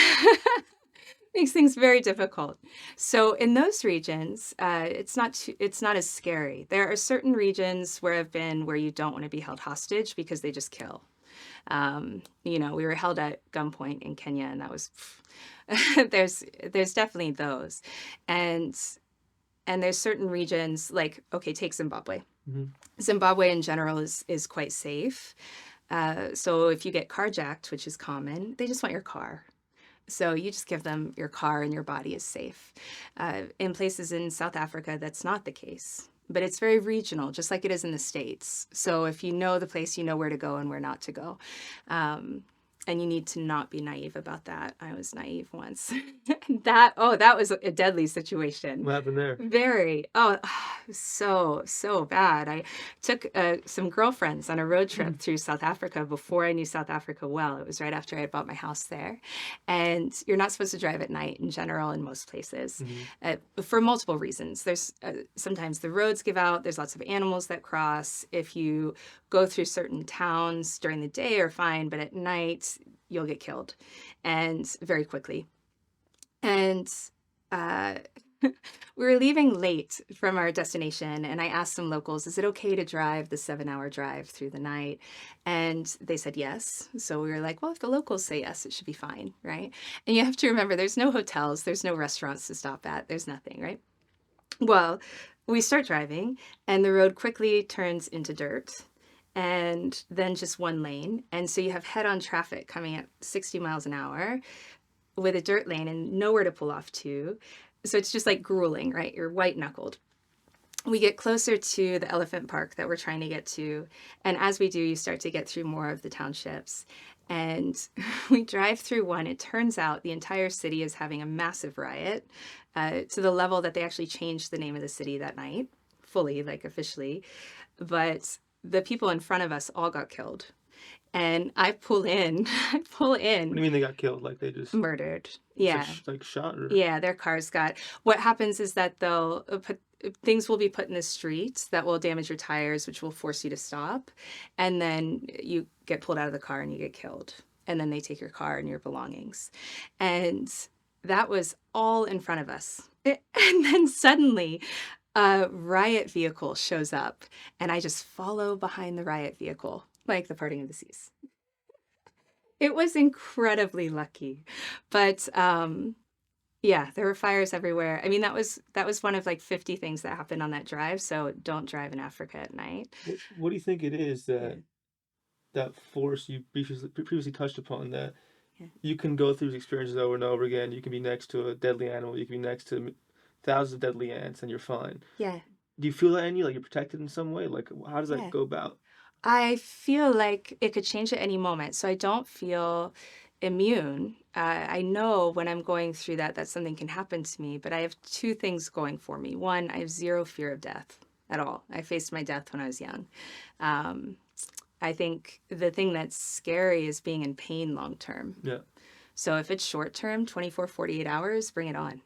Makes things very difficult. So in those regions, it's not as scary. There are certain regions where I've been where you don't want to be held hostage because they just kill. We were held at gunpoint in Kenya, and that was there's definitely those. And there's certain regions like, okay, take Zimbabwe. Mm-hmm. Zimbabwe in general is quite safe. So if you get carjacked, which is common, they just want your car. So you just give them your car and your body is safe. In places in South Africa, that's not the case. But it's very regional, just like it is in the States. So if you know the place, you know where to go and where not to go. And you need to not be naive about that. I was naive once. That was a deadly situation. What happened there? Very. So bad. I took some girlfriends on a road trip through South Africa before I knew South Africa well. It was right after I had bought my house there. And you're not supposed to drive at night in general in most places, for multiple reasons. There's sometimes the roads give out. There's lots of animals that cross. If you go through certain towns during the day are fine, but at night you'll get killed, and very quickly. And we were leaving late from our destination, and I asked some locals, is it okay to drive the 7-hour drive through the night? And they said yes. So we were like, well, if the locals say yes, it should be fine, right? And you have to remember, there's no hotels, there's no restaurants to stop at, there's nothing, right? Well, we start driving, and the road quickly turns into dirt, and then just one lane. And so you have head-on traffic coming at 60 miles an hour with a dirt lane and nowhere to pull off to. So it's just like grueling, right? You're white-knuckled. We get closer to the elephant park that we're trying to get to. And as we do, you start to get through more of the townships. And we drive through one. It turns out the entire city is having a massive riot, to the level that they actually changed the name of the city that night, fully, like officially. But the people in front of us all got killed. And I pull in. What do you mean they got killed? Like they just murdered. Yeah. Like shot? Or... Yeah, their cars got... What happens is that things will be put in the street that will damage your tires, which will force you to stop. And then you get pulled out of the car and you get killed. And then they take your car and your belongings. And that was all in front of us. And then suddenly a riot vehicle shows up, and I just follow behind the riot vehicle, like the parting of the seas. It was incredibly lucky. But yeah, there were fires everywhere. I mean, that was one of like 50 things that happened on that drive. So don't drive in Africa at night. What do you think it is that that force you previously touched upon, that you can go through these experiences over and over again. You can be next to a deadly animal. You can be next to thousands of deadly ants, and you're fine. Yeah. Do you feel that in you? Like you're protected in some way? Like how does that go about? I feel like it could change at any moment. So I don't feel immune. I know when I'm going through that something can happen to me, but I have two things going for me. One, I have zero fear of death at all. I faced my death when I was young. I think the thing that's scary is being in pain long term. Yeah. So if it's short term, 24, 48 hours, bring it on.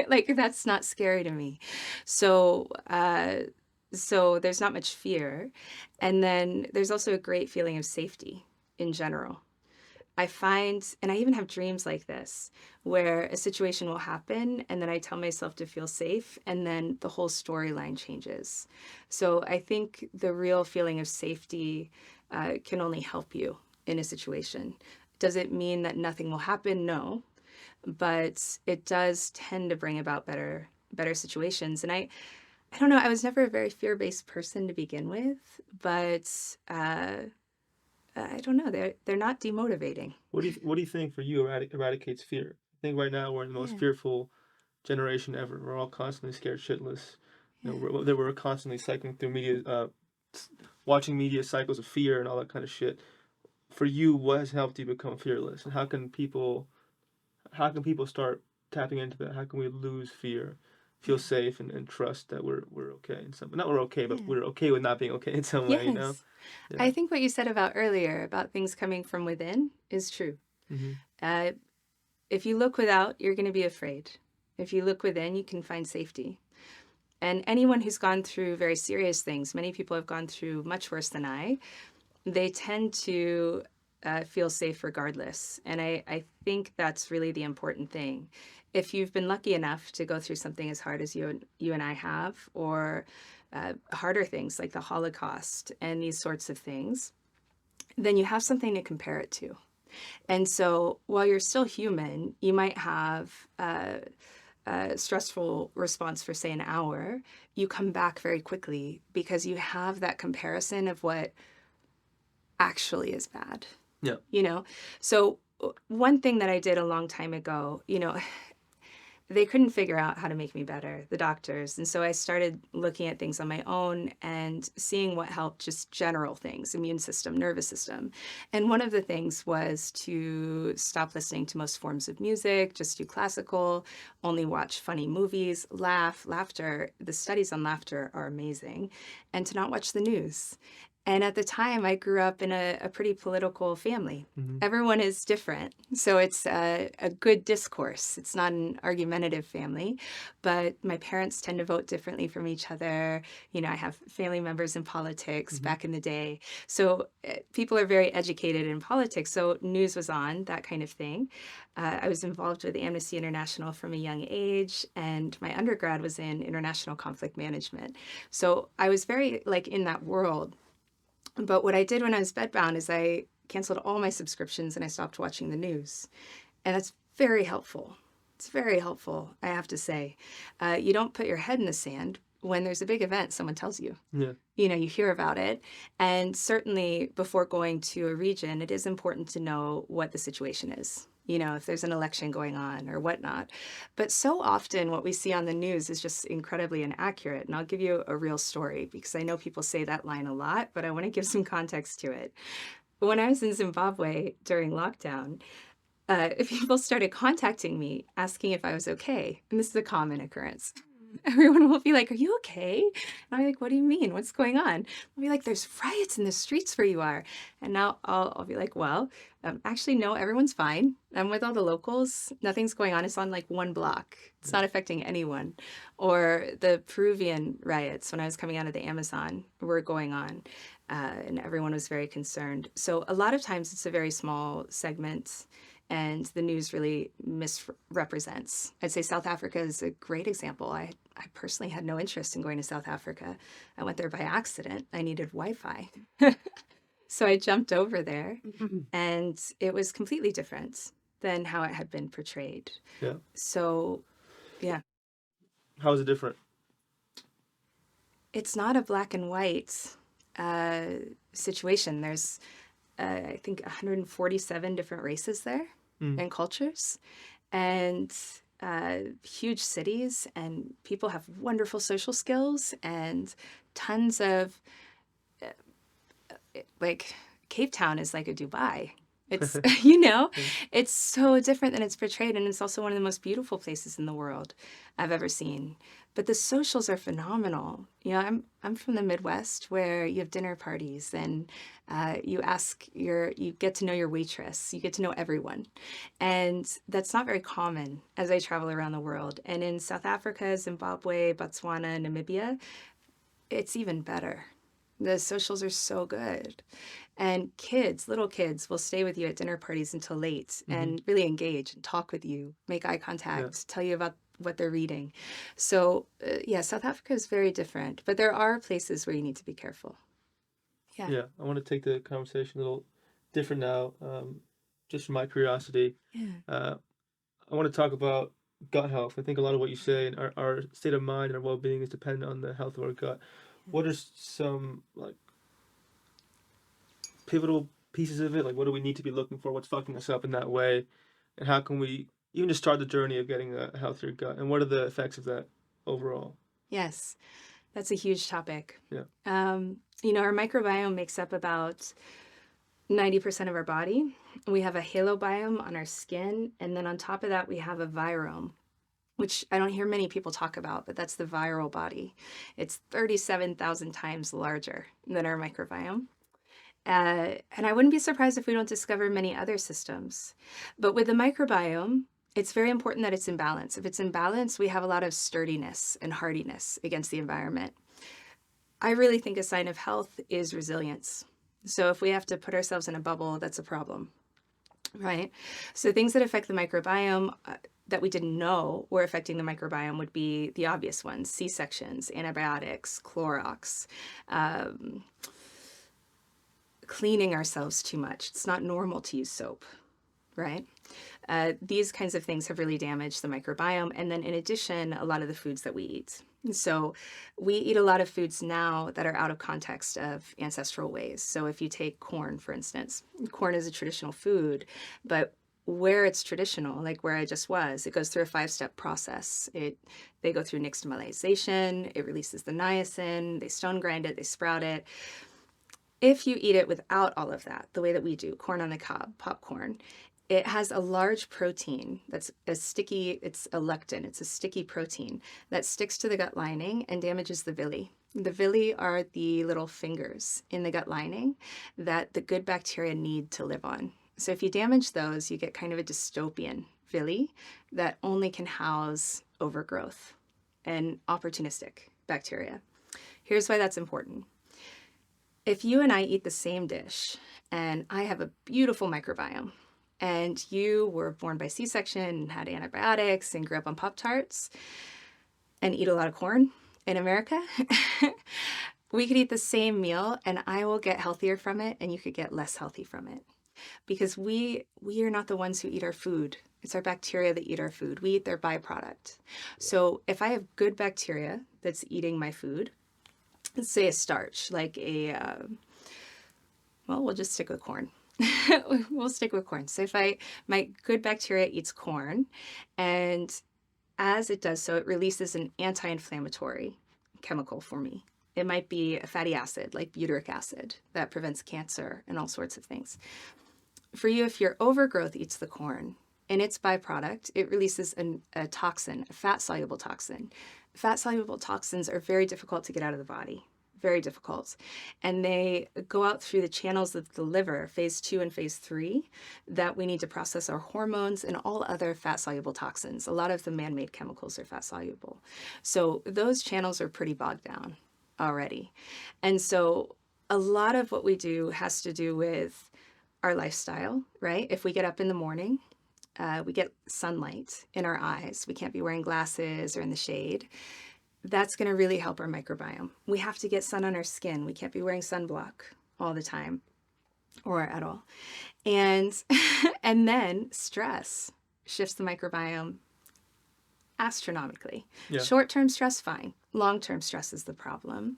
Like that's not scary to me. So there's not much fear. And then there's also a great feeling of safety in general. I find, and I even have dreams like this, where a situation will happen and then I tell myself to feel safe and then the whole storyline changes. So I think the real feeling of safety can only help you in a situation. Does it mean that nothing will happen? No. But it does tend to bring about better situations. And I don't know, I was never a very fear-based person to begin with, but I don't know, they're not demotivating. What do you think for you eradicates fear? I think right now we're in the most fearful generation ever. We're all constantly scared shitless. You know, we're constantly cycling through media, watching media cycles of fear and all that kind of shit. For you, what has helped you become fearless, and how can people start tapping into that? How can we lose fear, feel safe, and trust that we're okay in some, not we're okay, but we're okay with not being okay in some way, you know? Yeah. I think what you said about earlier about things coming from within is true. If you look without, you're going to be afraid. If you look within, you can find safety. And anyone who's gone through very serious things, many people have gone through much worse than I, they tend to feel safe regardless. And I think that's really the important thing. If you've been lucky enough to go through something as hard as you and I have, or harder things like the Holocaust and these sorts of things, then you have something to compare it to. And so while you're still human, you might have a stressful response for, say, an hour. You come back very quickly because you have that comparison of what actually is bad. Yeah. You know? So one thing that I did a long time ago, you know, they couldn't figure out how to make me better, the doctors. And so I started looking at things on my own and seeing what helped, just general things, immune system, nervous system. And one of the things was to stop listening to most forms of music, just do classical, only watch funny movies, laughter. The studies on laughter are amazing. And to not watch the news. And at the time, I grew up in a pretty political family. Everyone is different. So it's a good discourse. It's not an argumentative family. But my parents tend to vote differently from each other. You know, I have family members in politics back in the day. So people are very educated in politics. So news was on, that kind of thing. I was involved with Amnesty International from a young age. And my undergrad was in international conflict management. So I was very, like, in that world. But what I did when I was bedbound is I canceled all my subscriptions and I stopped watching the news. And that's very helpful. It's very helpful, I have to say. You don't put your head in the sand. When there's a big event, someone tells you. Yeah. You know, you hear about it. And certainly before going to a region, it is important to know what the situation is. You know, if there's an election going on or whatnot. But so often what we see on the news is just incredibly inaccurate. And I'll give you a real story because I know people say that line a lot, but I want to give some context to it. When I was in Zimbabwe during lockdown, people started contacting me asking if I was okay. And this is a common occurrence. Everyone will be like, "Are you okay?" And I'm like, "What do you mean? What's going on?" They'll be like, "There's riots in the streets where you are." And now I'll be like, "Well, actually, no, everyone's fine. I'm with all the locals. Nothing's going on. It's on like one block. It's not affecting anyone." Or the Peruvian riots when I was coming out of the Amazon were going on, and everyone was very concerned. So a lot of times it's a very small segment. And the news really misrepresents. I'd say South Africa is a great example. I personally had no interest in going to South Africa. I went there by accident. I needed Wi-Fi. So I jumped over there, and it was completely different than how it had been portrayed. Yeah. So, yeah. How is it different? It's not a black and white situation. I think 147 different races there and cultures, and huge cities, and people have wonderful social skills and tons of like Cape Town is like a Dubai. It's, it's so different than it's portrayed. And it's also one of the most beautiful places in the world I've ever seen. But the socials are phenomenal. I'm from the Midwest, where you have dinner parties and you get to know your waitress. You get to know everyone. And that's not very common as I travel around the world. And in South Africa, Zimbabwe, Botswana, Namibia, it's even better. The socials are so good. And little kids will stay with you at dinner parties until late and really engage and talk with you, make eye contact, tell you about what they're reading. So, South Africa is very different, but there are places where you need to be careful. Yeah. Yeah, I want to take the conversation a little different now, just from my curiosity. Yeah. I want to talk about gut health. I think a lot of what you say and our state of mind and our well-being is dependent on the health of our gut. What are some pivotal pieces of it? Like, what do we need to be looking for? What's fucking us up in that way? And how can we even just start the journey of getting a healthier gut? And what are the effects of that overall? Yes, that's a huge topic. Yeah. Our microbiome makes up about 90% of our body. We have a halobiome on our skin. And then on top of that, we have a virome, which I don't hear many people talk about, but that's the viral body. It's 37,000 times larger than our microbiome. And I wouldn't be surprised if we don't discover many other systems. But with the microbiome, it's very important that it's in balance. If it's in balance, we have a lot of sturdiness and hardiness against the environment. I really think a sign of health is resilience. So if we have to put ourselves in a bubble, that's a problem, right? So things that affect the microbiome that we didn't know were affecting the microbiome would be the obvious ones: C-sections, antibiotics, Clorox, cleaning ourselves too much. It's not normal to use soap, right? These kinds of things have really damaged the microbiome. And then in addition, a lot of the foods that we eat. So we eat a lot of foods now that are out of context of ancestral ways. So if you take corn, for instance, corn is a traditional food, but where it's traditional, like where I just was, it goes through a 5-step process. They go through nixtamalization, it releases the niacin, they stone grind it, they sprout it. If you eat it without all of that, the way that we do, corn on the cob, popcorn, it has a large protein that's it's a lectin, it's a sticky protein that sticks to the gut lining and damages the villi. The villi are the little fingers in the gut lining that the good bacteria need to live on. So if you damage those, you get kind of a dystopian villi that only can house overgrowth and opportunistic bacteria. Here's why that's important. If you and I eat the same dish, and I have a beautiful microbiome, and you were born by C-section and had antibiotics and grew up on Pop-Tarts and eat a lot of corn in America, we could eat the same meal and I will get healthier from it and you could get less healthy from it. Because we are not the ones who eat our food. It's our bacteria that eat our food. We eat their byproduct. So if I have good bacteria that's eating my food, let's say a starch, like we'll just stick with corn. We'll stick with corn. So if my good bacteria eats corn, and as it does so, it releases an anti-inflammatory chemical for me. It might be a fatty acid, like butyric acid, that prevents cancer and all sorts of things. For you, if your overgrowth eats the corn, in its byproduct, it releases a toxin, a fat-soluble toxin. Fat-soluble toxins are very difficult to get out of the body. Very difficult. And they go out through the channels of the liver, phase 2 and phase 3, that we need to process our hormones and all other fat-soluble toxins. A lot of the man-made chemicals are fat-soluble. So those channels are pretty bogged down already. And so a lot of what we do has to do with our lifestyle, right? If we get up in the morning, we get sunlight in our eyes. We can't be wearing glasses or in the shade. That's going to really help our microbiome. We have to get sun on our skin. We can't be wearing sunblock all the time or at all. And then stress shifts the microbiome astronomically. Yeah. Short-term stress, fine. Long-term stress is the problem.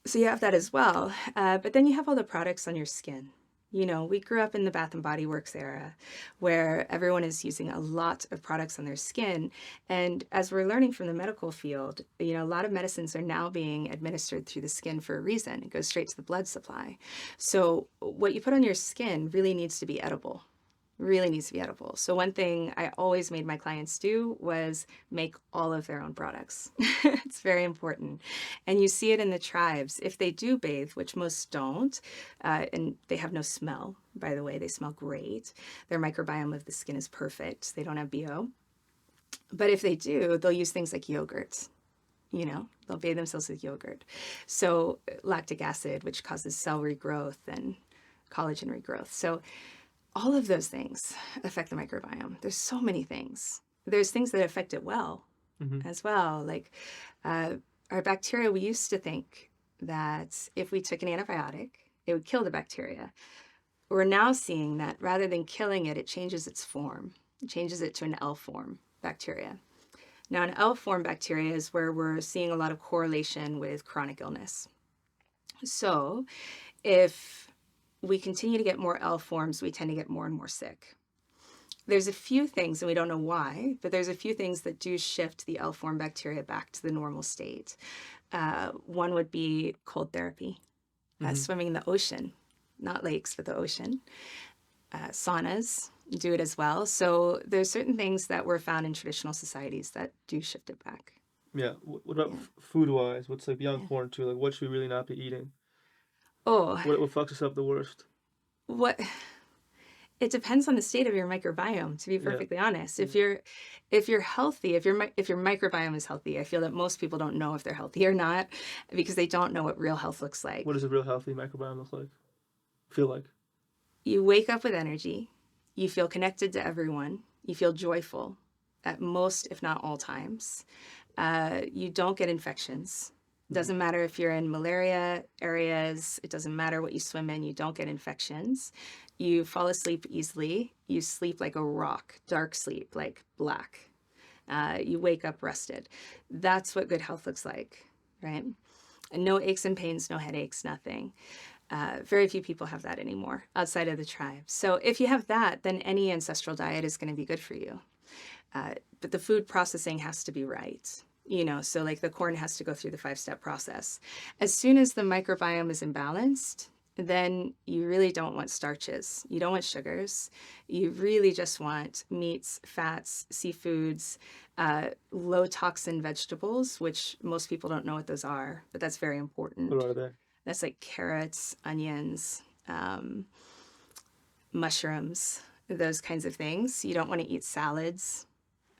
So you have that as well. But then you have all the products on your skin. You know, we grew up in the Bath and Body Works era where everyone is using a lot of products on their skin. And as we're learning from the medical field, you know, a lot of medicines are now being administered through the skin for a reason. It goes straight to the blood supply. So what you put on your skin really needs to be edible. Really needs to be edible. So one thing I always made my clients do was make all of their own products. It's very important. And you see it in the tribes. If they do bathe, which most don't, and they have no smell, by the way, they smell great. Their microbiome of the skin is perfect. They don't have BO. But if they do, they'll use things like yogurt. You know, they'll bathe themselves with yogurt. So lactic acid, which causes cell regrowth and collagen regrowth. So all of those things affect the microbiome. There's so many things. There's things that affect it well as well. Like our bacteria, we used to think that if we took an antibiotic, it would kill the bacteria. We're now seeing that rather than killing it, it changes its form. It changes it to an L form bacteria. Now, an L form bacteria is where we're seeing a lot of correlation with chronic illness. So if we continue to get more L forms, we tend to get more and more sick. There's a few things, and we don't know why, but there's a few things that do shift the L form bacteria back to the normal state. One would be cold therapy, swimming in the ocean, not lakes, but the ocean. Saunas do it as well. So there's certain things that were found in traditional societies that do shift it back. Yeah. What about food-wise? What's like beyond corn too? Like what should we really not be eating? Oh, what fucks us up the worst? What? It depends on the state of your microbiome, to be perfectly honest. If you're healthy, if your microbiome is healthy, I feel that most people don't know if they're healthy or not because they don't know what real health looks like. What does a real healthy microbiome look like? Feel like? You wake up with energy. You feel connected to everyone. You feel joyful at most, if not all times. You don't get infections. Doesn't matter if you're in malaria areas. It doesn't matter what you swim in. You don't get infections. You fall asleep easily. You sleep like a rock, dark sleep, like black. You wake up rested. That's what good health looks like, right? And no aches and pains, no headaches, nothing. Very few people have that anymore outside of the tribe. So if you have that, then any ancestral diet is going to be good for you. But the food processing has to be right. You know, so like the corn has to go through the 5-step process. As soon as the microbiome is imbalanced, then you really don't want starches. You don't want sugars. You really just want meats, fats, seafoods, low toxin vegetables, which most people don't know what those are, but that's very important. What are they? That's like carrots, onions, mushrooms, those kinds of things. You don't want to eat salads,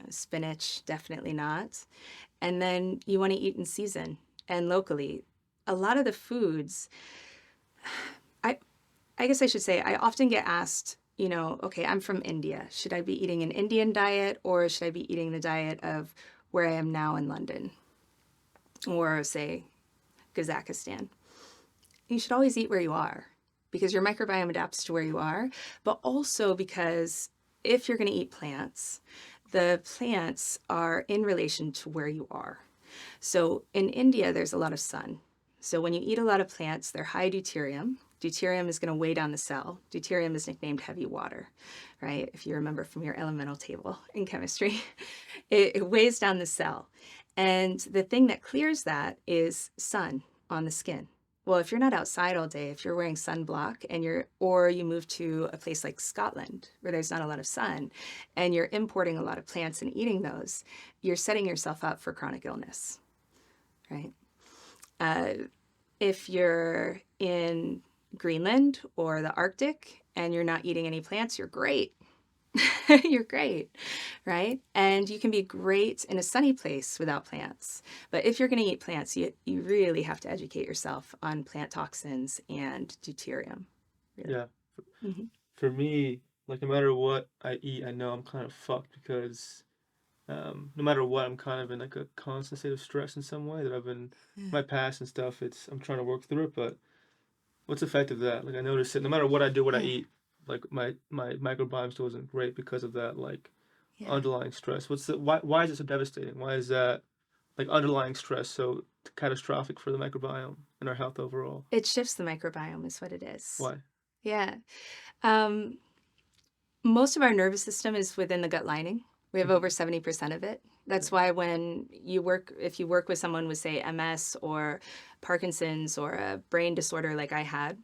spinach, definitely not. And then you want to eat in season and locally. A lot of the foods, I guess I should say, I often get asked, you know, okay, I'm from India. Should I be eating an Indian diet or should I be eating the diet of where I am now in London or say Kazakhstan? You should always eat where you are because your microbiome adapts to where you are, but also because if you're going to eat plants, the plants are in relation to where you are. So in India, there's a lot of sun. So when you eat a lot of plants, they're high deuterium. Deuterium is going to weigh down the cell. Deuterium is nicknamed heavy water, right? If you remember from your elemental table in chemistry, it weighs down the cell. And the thing that clears that is sun on the skin. Well, if you're not outside all day, if you're wearing sunblock or you move to a place like Scotland where there's not a lot of sun and you're importing a lot of plants and eating those, you're setting yourself up for chronic illness, right? If you're in Greenland or the Arctic and you're not eating any plants, you're great. You're great, right? And you can be great in a sunny place without plants. But if you're going to eat plants, you really have to educate yourself on plant toxins and deuterium. Really. Yeah. For me, like no matter what I eat, I know I'm kind of fucked because no matter what, I'm kind of in like a constant state of stress in some way that I've been my past and stuff. I'm trying to work through it, but what's the effect of that? Like I notice it no matter what I do, what I eat, like my microbiome still isn't great because of that like underlying stress. Why is it so devastating? Why is that like underlying stress so catastrophic for the microbiome and our health overall? It shifts the microbiome is what it is. Why? Yeah. Um, Most of our nervous system is within the gut lining. We have over 70% of it. That's why if you work with someone with, say, MS or Parkinson's or a brain disorder like I had,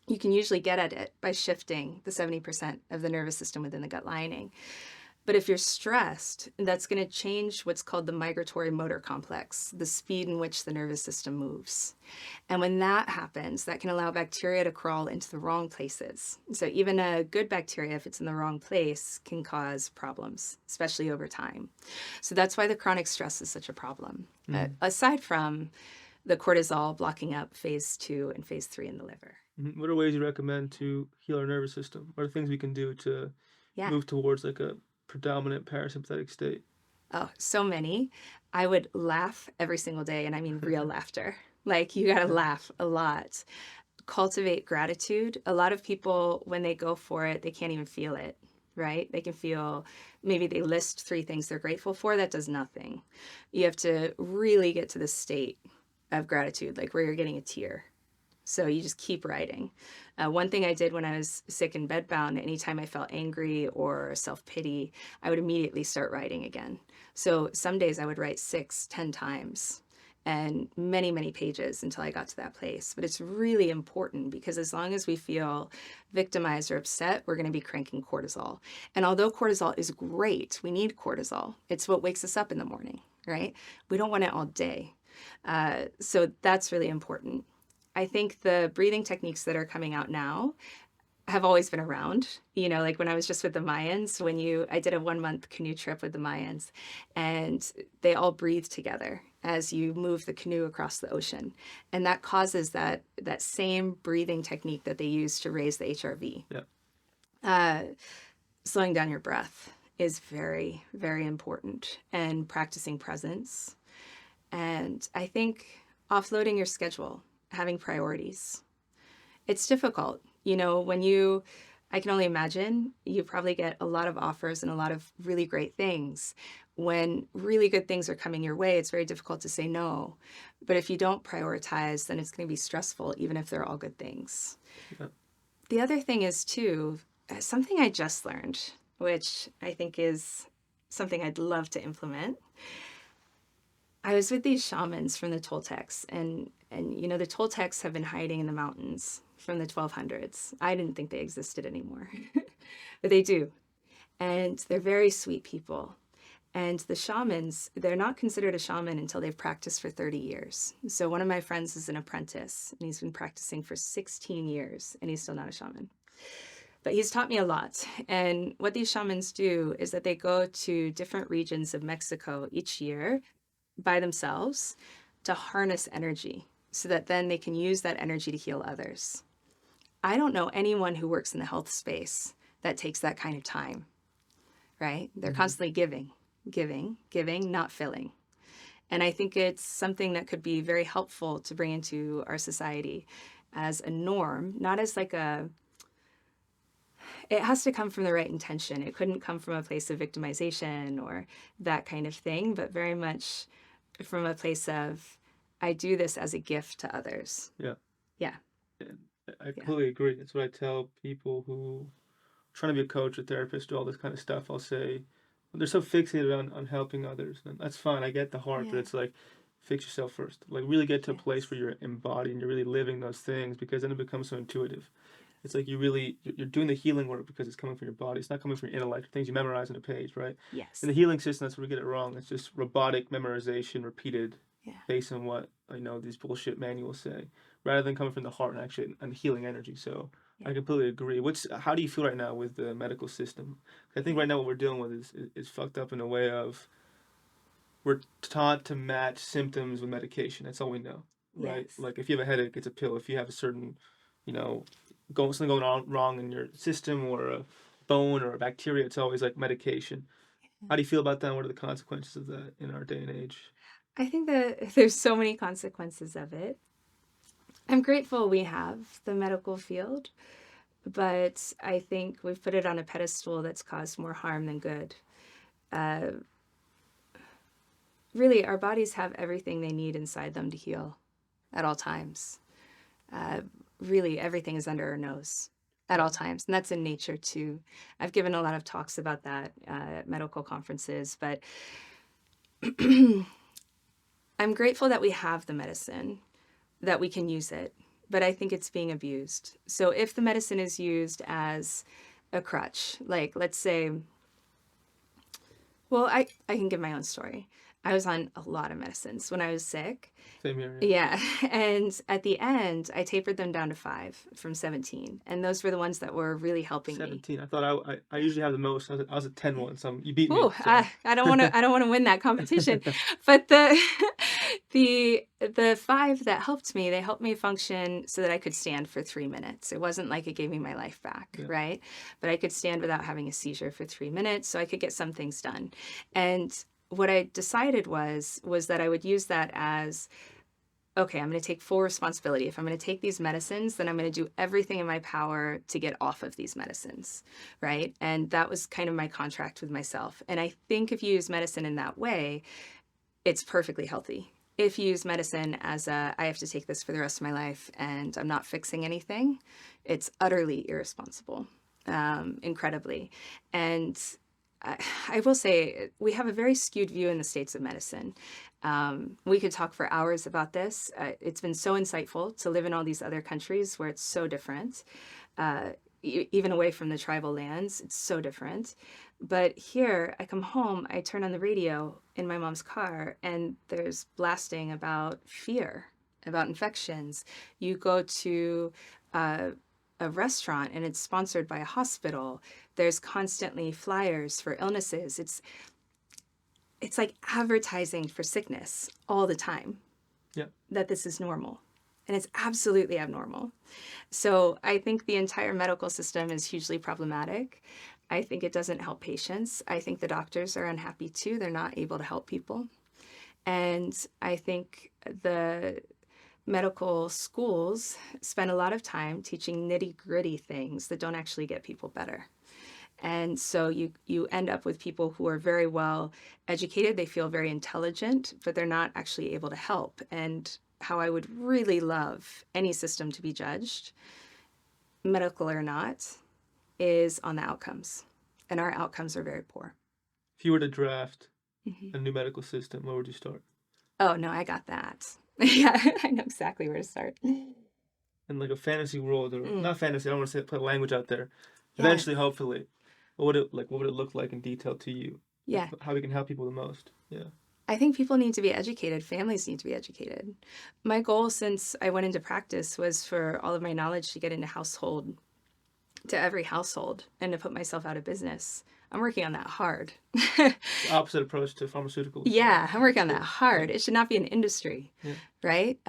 you can usually get at it by shifting the 70% of the nervous system within the gut lining. But if you're stressed, that's going to change what's called the migratory motor complex, the speed in which the nervous system moves. And when that happens, that can allow bacteria to crawl into the wrong places. So even a good bacteria, if it's in the wrong place, can cause problems, especially over time. So that's why the chronic stress is such a problem, aside from the cortisol blocking up phase 2 and phase 3 in the liver. What are ways you recommend to heal our nervous system? What are things we can do to move towards like a predominant parasympathetic state? Oh, so many. I would laugh every single day, and I mean real laughter. Like, you got to laugh a lot. Cultivate gratitude. A lot of people, when they go for it, they can't even feel it, right? They can feel, maybe they list 3 things they're grateful for. That does nothing. You have to really get to the state of gratitude, like where you're getting a tear. So you just keep writing. One thing I did when I was sick and bedbound, anytime I felt angry or self-pity, I would immediately start writing again. So some days I would write 6, 10 times and many, many pages until I got to that place. But it's really important because as long as we feel victimized or upset, we're going to be cranking cortisol. And although cortisol is great, we need cortisol. It's what wakes us up in the morning, right? We don't want it all day. So that's really important. I think the breathing techniques that are coming out now have always been around. You know, like when I was just with the Mayans, I did a 1-month canoe trip with the Mayans, and they all breathe together as you move the canoe across the ocean. And that causes that same breathing technique that they use to raise the HRV. Yeah. Slowing down your breath is very, very important, and practicing presence. And I think offloading your schedule, having priorities. It's difficult. You know, I can only imagine you probably get a lot of offers and a lot of really great things. When really good things are coming your way, it's very difficult to say no. But if you don't prioritize, then it's going to be stressful, even if they're all good things. Yeah. The other thing is, too, something I just learned, which I think is something I'd love to implement. I was with these shamans from the Toltecs, and you know, the Toltecs have been hiding in the mountains from the 1200s. I didn't think they existed anymore, but they do. And they're very sweet people. And the shamans, they're not considered a shaman until they've practiced for 30 years. So one of my friends is an apprentice, and he's been practicing for 16 years, and he's still not a shaman. But he's taught me a lot. And what these shamans do is that they go to different regions of Mexico each year by themselves to harness energy so that then they can use that energy to heal others. I don't know anyone who works in the health space that takes that kind of time, right? They're constantly giving, not filling. And I think it's something that could be very helpful to bring into our society as a norm, not as like it has to come from the right intention. It couldn't come from a place of victimization or that kind of thing, but very much from a place of, I do this as a gift to others. Yeah. Yeah. I completely agree. That's what I tell people who are trying to be a coach, a therapist, do all this kind of stuff. I'll say, they're so fixated on helping others. And that's fine. I get the heart, but it's like, fix yourself first. Like, really get to a place where you're embodying, you're really living those things, because then it becomes so intuitive. It's like you're doing the healing work because it's coming from your body. It's not coming from your intellect, things you memorize on a page, right? Yes. In the healing system, that's where we get it wrong. It's just robotic memorization, repeated based on what these bullshit manuals say, rather than coming from the heart and actually and healing energy. So I completely agree. How do you feel right now with the medical system? I think right now what we're dealing with is fucked up in a way of, we're taught to match symptoms with medication. That's all we know, right? Yes. Like if you have a headache, it's a pill. If you have a certain, something going on wrong in your system or a bone or a bacteria, it's always like medication. How do you feel about that? What are the consequences of that in our day and age? I think that there's so many consequences of it. I'm grateful we have the medical field, but I think we've put it on a pedestal that's caused more harm than good. Really, our bodies have everything they need inside them to heal at all times. Really, everything is under our nose. at all times. And that's in nature too. I've given a lot of talks about that at medical conferences, but I'm grateful that we have the medicine, that we can use it, but I think it's being abused. So if the medicine is used as a crutch, like let's say, well, I can give my own story. I was on a lot of medicines when I was sick. Same here. Yeah. And at the end, I tapered them down to 5 from 17. And those were the ones that were really helping 17. me. I thought I usually have the most. I was at 10 once. You beat me. Ooh, So. I don't want to win that competition. But the 5 that helped me, they helped me function so that I could stand for 3 minutes. It wasn't like it gave me my life back, right? But I could stand without having a seizure for 3 minutes, so I could get some things done. And what I decided was that I would use that as, okay, I'm going to take full responsibility. If I'm going to take these medicines, then I'm going to do everything in my power to get off of these medicines, right? And that was kind of my contract with myself. And I think if you use medicine in that way, it's perfectly healthy. If you use medicine as I have to take this for the rest of my life and I'm not fixing anything, it's utterly irresponsible, incredibly. And I will say we have a very skewed view in the States of medicine. We could talk for hours about this. It's been so insightful to live in all these other countries where it's so different. Even away from the tribal lands, it's so different. But here, I come home, I turn on the radio in my mom's car, and there's blasting about fear, about infections. You go to a restaurant and it's sponsored by a hospital. There's constantly flyers for illnesses. It's like advertising for sickness all the time. Yeah. That this is normal. And it's absolutely abnormal. So I think the entire medical system is hugely problematic. I think it doesn't help patients. I think the doctors are unhappy too. They're not able to help people. And I think the medical schools spend a lot of time teaching nitty-gritty things that don't actually get people better. And so you end up with people who are very well educated. They feel very intelligent, but they're not actually able to help. And how I would really love any system to be judged, medical or not, is on the outcomes. And our outcomes are very poor. If you were to draft a new medical system, where would you start? Oh, no, I got that. Yeah, I know exactly where to start. In like a fantasy world, or not fantasy, I don't want to put language out there. Eventually, hopefully, what would it look like in detail to you? Yeah. Like how we can help people the most. Yeah. I think people need to be educated. Families need to be educated. My goal since I went into practice was for all of my knowledge to get into every household, and to put myself out of business. I'm working on that hard. The opposite approach to pharmaceuticals. Yeah, I'm working on that hard. Yeah. It should not be an industry, right?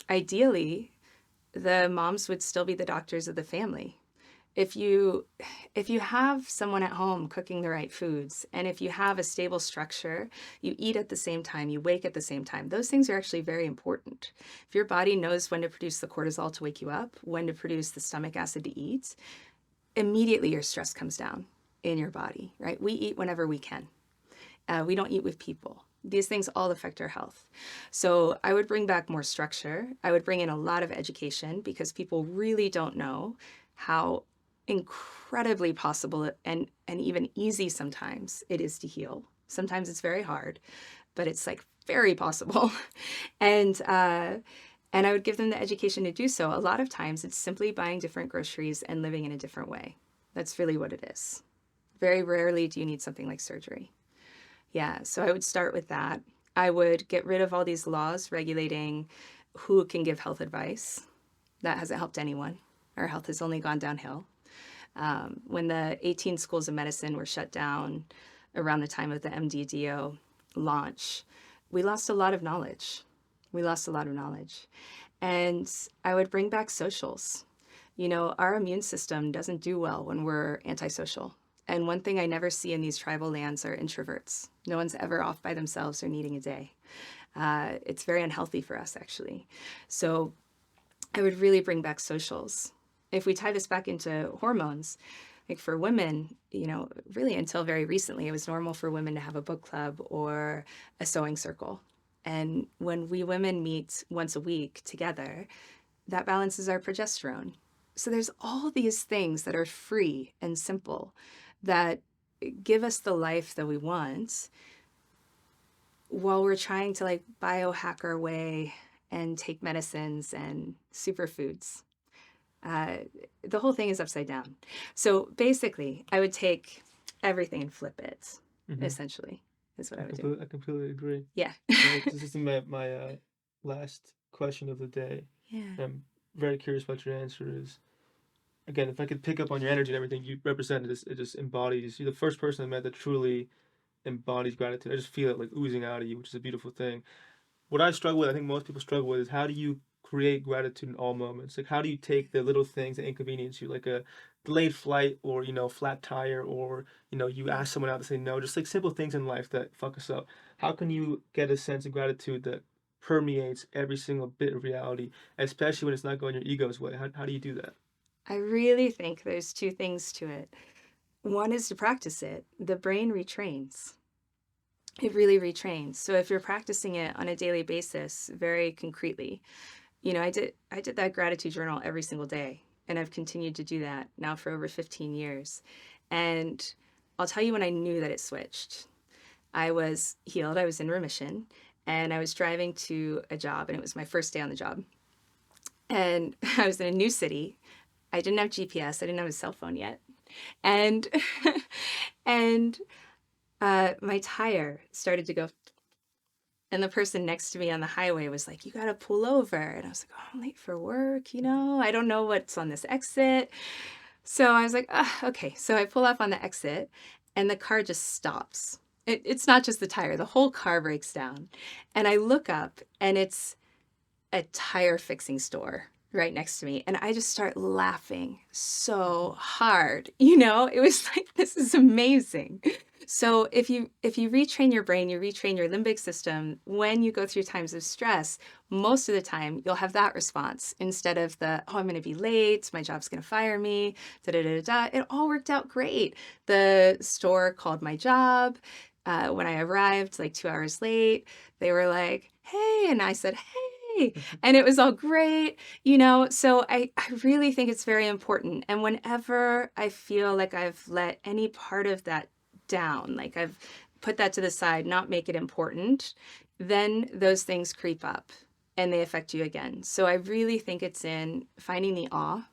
Ideally, the moms would still be the doctors of the family. If you have someone at home cooking the right foods, and if you have a stable structure, you eat at the same time, you wake at the same time, those things are actually very important. If your body knows when to produce the cortisol to wake you up, when to produce the stomach acid to eat, immediately your stress comes down in your body, right? We eat whenever we can. We don't eat with people. These things all affect our health. So I would bring back more structure. I would bring in a lot of education, because people really don't know how incredibly possible and even easy sometimes it is to heal. Sometimes it's very hard, but it's like very possible. And I would give them the education to do so. A lot of times it's simply buying different groceries and living in a different way. That's really what it is. Very rarely do you need something like surgery. Yeah, so I would start with that. I would get rid of all these laws regulating who can give health advice. That hasn't helped anyone. Our health has only gone downhill. When the 18 schools of medicine were shut down around the time of the MD-DO launch, we lost a lot of knowledge. And I would bring back socials. You know, our immune system doesn't do well when we're antisocial. And one thing I never see in these tribal lands are introverts. No one's ever off by themselves or needing a day. It's very unhealthy for us, actually. So I would really bring back socials. If we tie this back into hormones, like for women, you know, really until very recently, it was normal for women to have a book club or a sewing circle. And when we women meet once a week together, that balances our progesterone. So there's all these things that are free and simple that give us the life that we want while we're trying to like biohack our way and take medicines and superfoods. The whole thing is upside down. So basically, I would take everything and flip it, essentially, is what I would do. I completely agree. Yeah. This is my last question of the day. Yeah. I'm very curious what your answer is. Again, if I could pick up on your energy and everything you represent, it just embodies. You're the first person I met that truly embodies gratitude. I just feel it like oozing out of you, which is a beautiful thing. What I struggle with, I think most people struggle with, is how do you create gratitude in all moments? Like, how do you take the little things that inconvenience you, like a delayed flight or, flat tire, or, you ask someone out to say no, just like simple things in life that fuck us up. How can you get a sense of gratitude that permeates every single bit of reality, especially when it's not going your ego's way? How do you do that? I really think there's two things to it. One is to practice it. The brain retrains. It really retrains. So if you're practicing it on a daily basis, very concretely, I did that gratitude journal every single day, and I've continued to do that now for over 15 years. And I'll tell you when I knew that it switched. I was healed, I was in remission, and I was driving to a job, and it was my first day on the job. And I was in a new city. I didn't have GPS. I didn't have a cell phone yet. And my tire started to go. And the person next to me on the highway was like, you got to pull over. And I was like, oh, I'm late for work. I don't know what's on this exit. So I was like, okay. So I pull off on the exit and the car just stops. It's not just the tire. The whole car breaks down. And I look up and it's a tire fixing store right next to me. And I just start laughing so hard. It was like, this is amazing. So if you retrain your brain, you retrain your limbic system, when you go through times of stress, most of the time you'll have that response instead of I'm going to be late, my job's going to fire me, da-da-da-da-da. It all worked out great. The store called my job. When I arrived, like 2 hours late, they were like, hey, and I said, hey, and it was all great, so I really think it's very important. And whenever I feel like I've let any part of that down, like I've put that to the side, not make it important, then those things creep up and they affect you again. So I really think it's in finding the awe,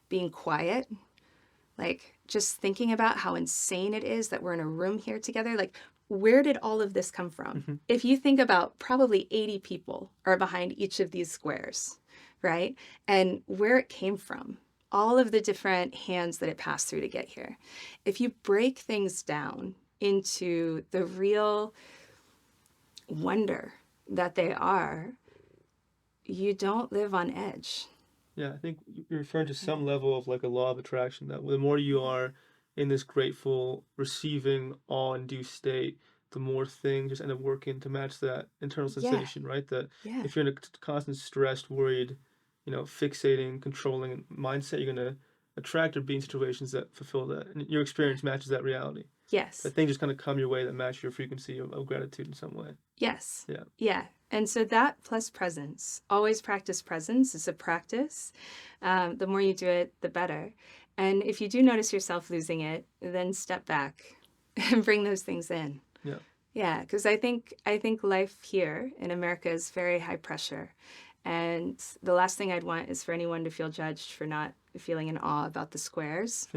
being quiet, like just thinking about how insane it is that we're in a room here together. Like, where did all of this come from? If you think about, probably 80 people are behind each of these squares, right? And where it came from, all of the different hands that it passed through to get here. If you break things down into the real wonder that they are, you don't live on edge. Yeah, I think you're referring to some level of like a law of attraction, that the more you are in this grateful, receiving, awe-induced state, the more things just end up working to match that internal sensation, right? That if you're in a constant stressed, worried, fixating, controlling mindset, you're going to attract or be in situations that fulfill that. And your experience matches that reality. Yes. That things just kind of come your way that match your frequency of gratitude in some way. Yes. Yeah. Yeah. And so that plus presence, always practice presence. It's a practice. The more you do it, the better. And if you do notice yourself losing it, then step back and bring those things in. Yeah. Yeah, because I think life here in America is very high pressure. And the last thing I'd want is for anyone to feel judged for not feeling in awe about the squares.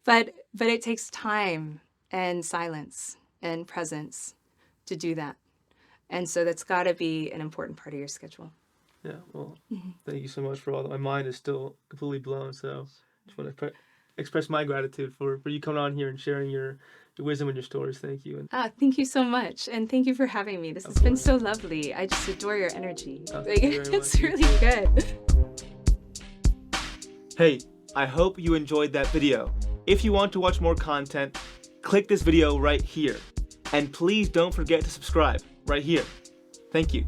But it takes time and silence and presence to do that. And so that's got to be an important part of your schedule. Yeah, well, thank you so much for all that. My mind is still completely blown, so I just want to express my gratitude for you coming on here and sharing your wisdom and your stories. Thank you. Thank you so much, and thank you for having me. This has been so lovely. I just adore your energy. It's really good. Hey, I hope you enjoyed that video. If you want to watch more content, click this video right here. And please don't forget to subscribe right here. Thank you.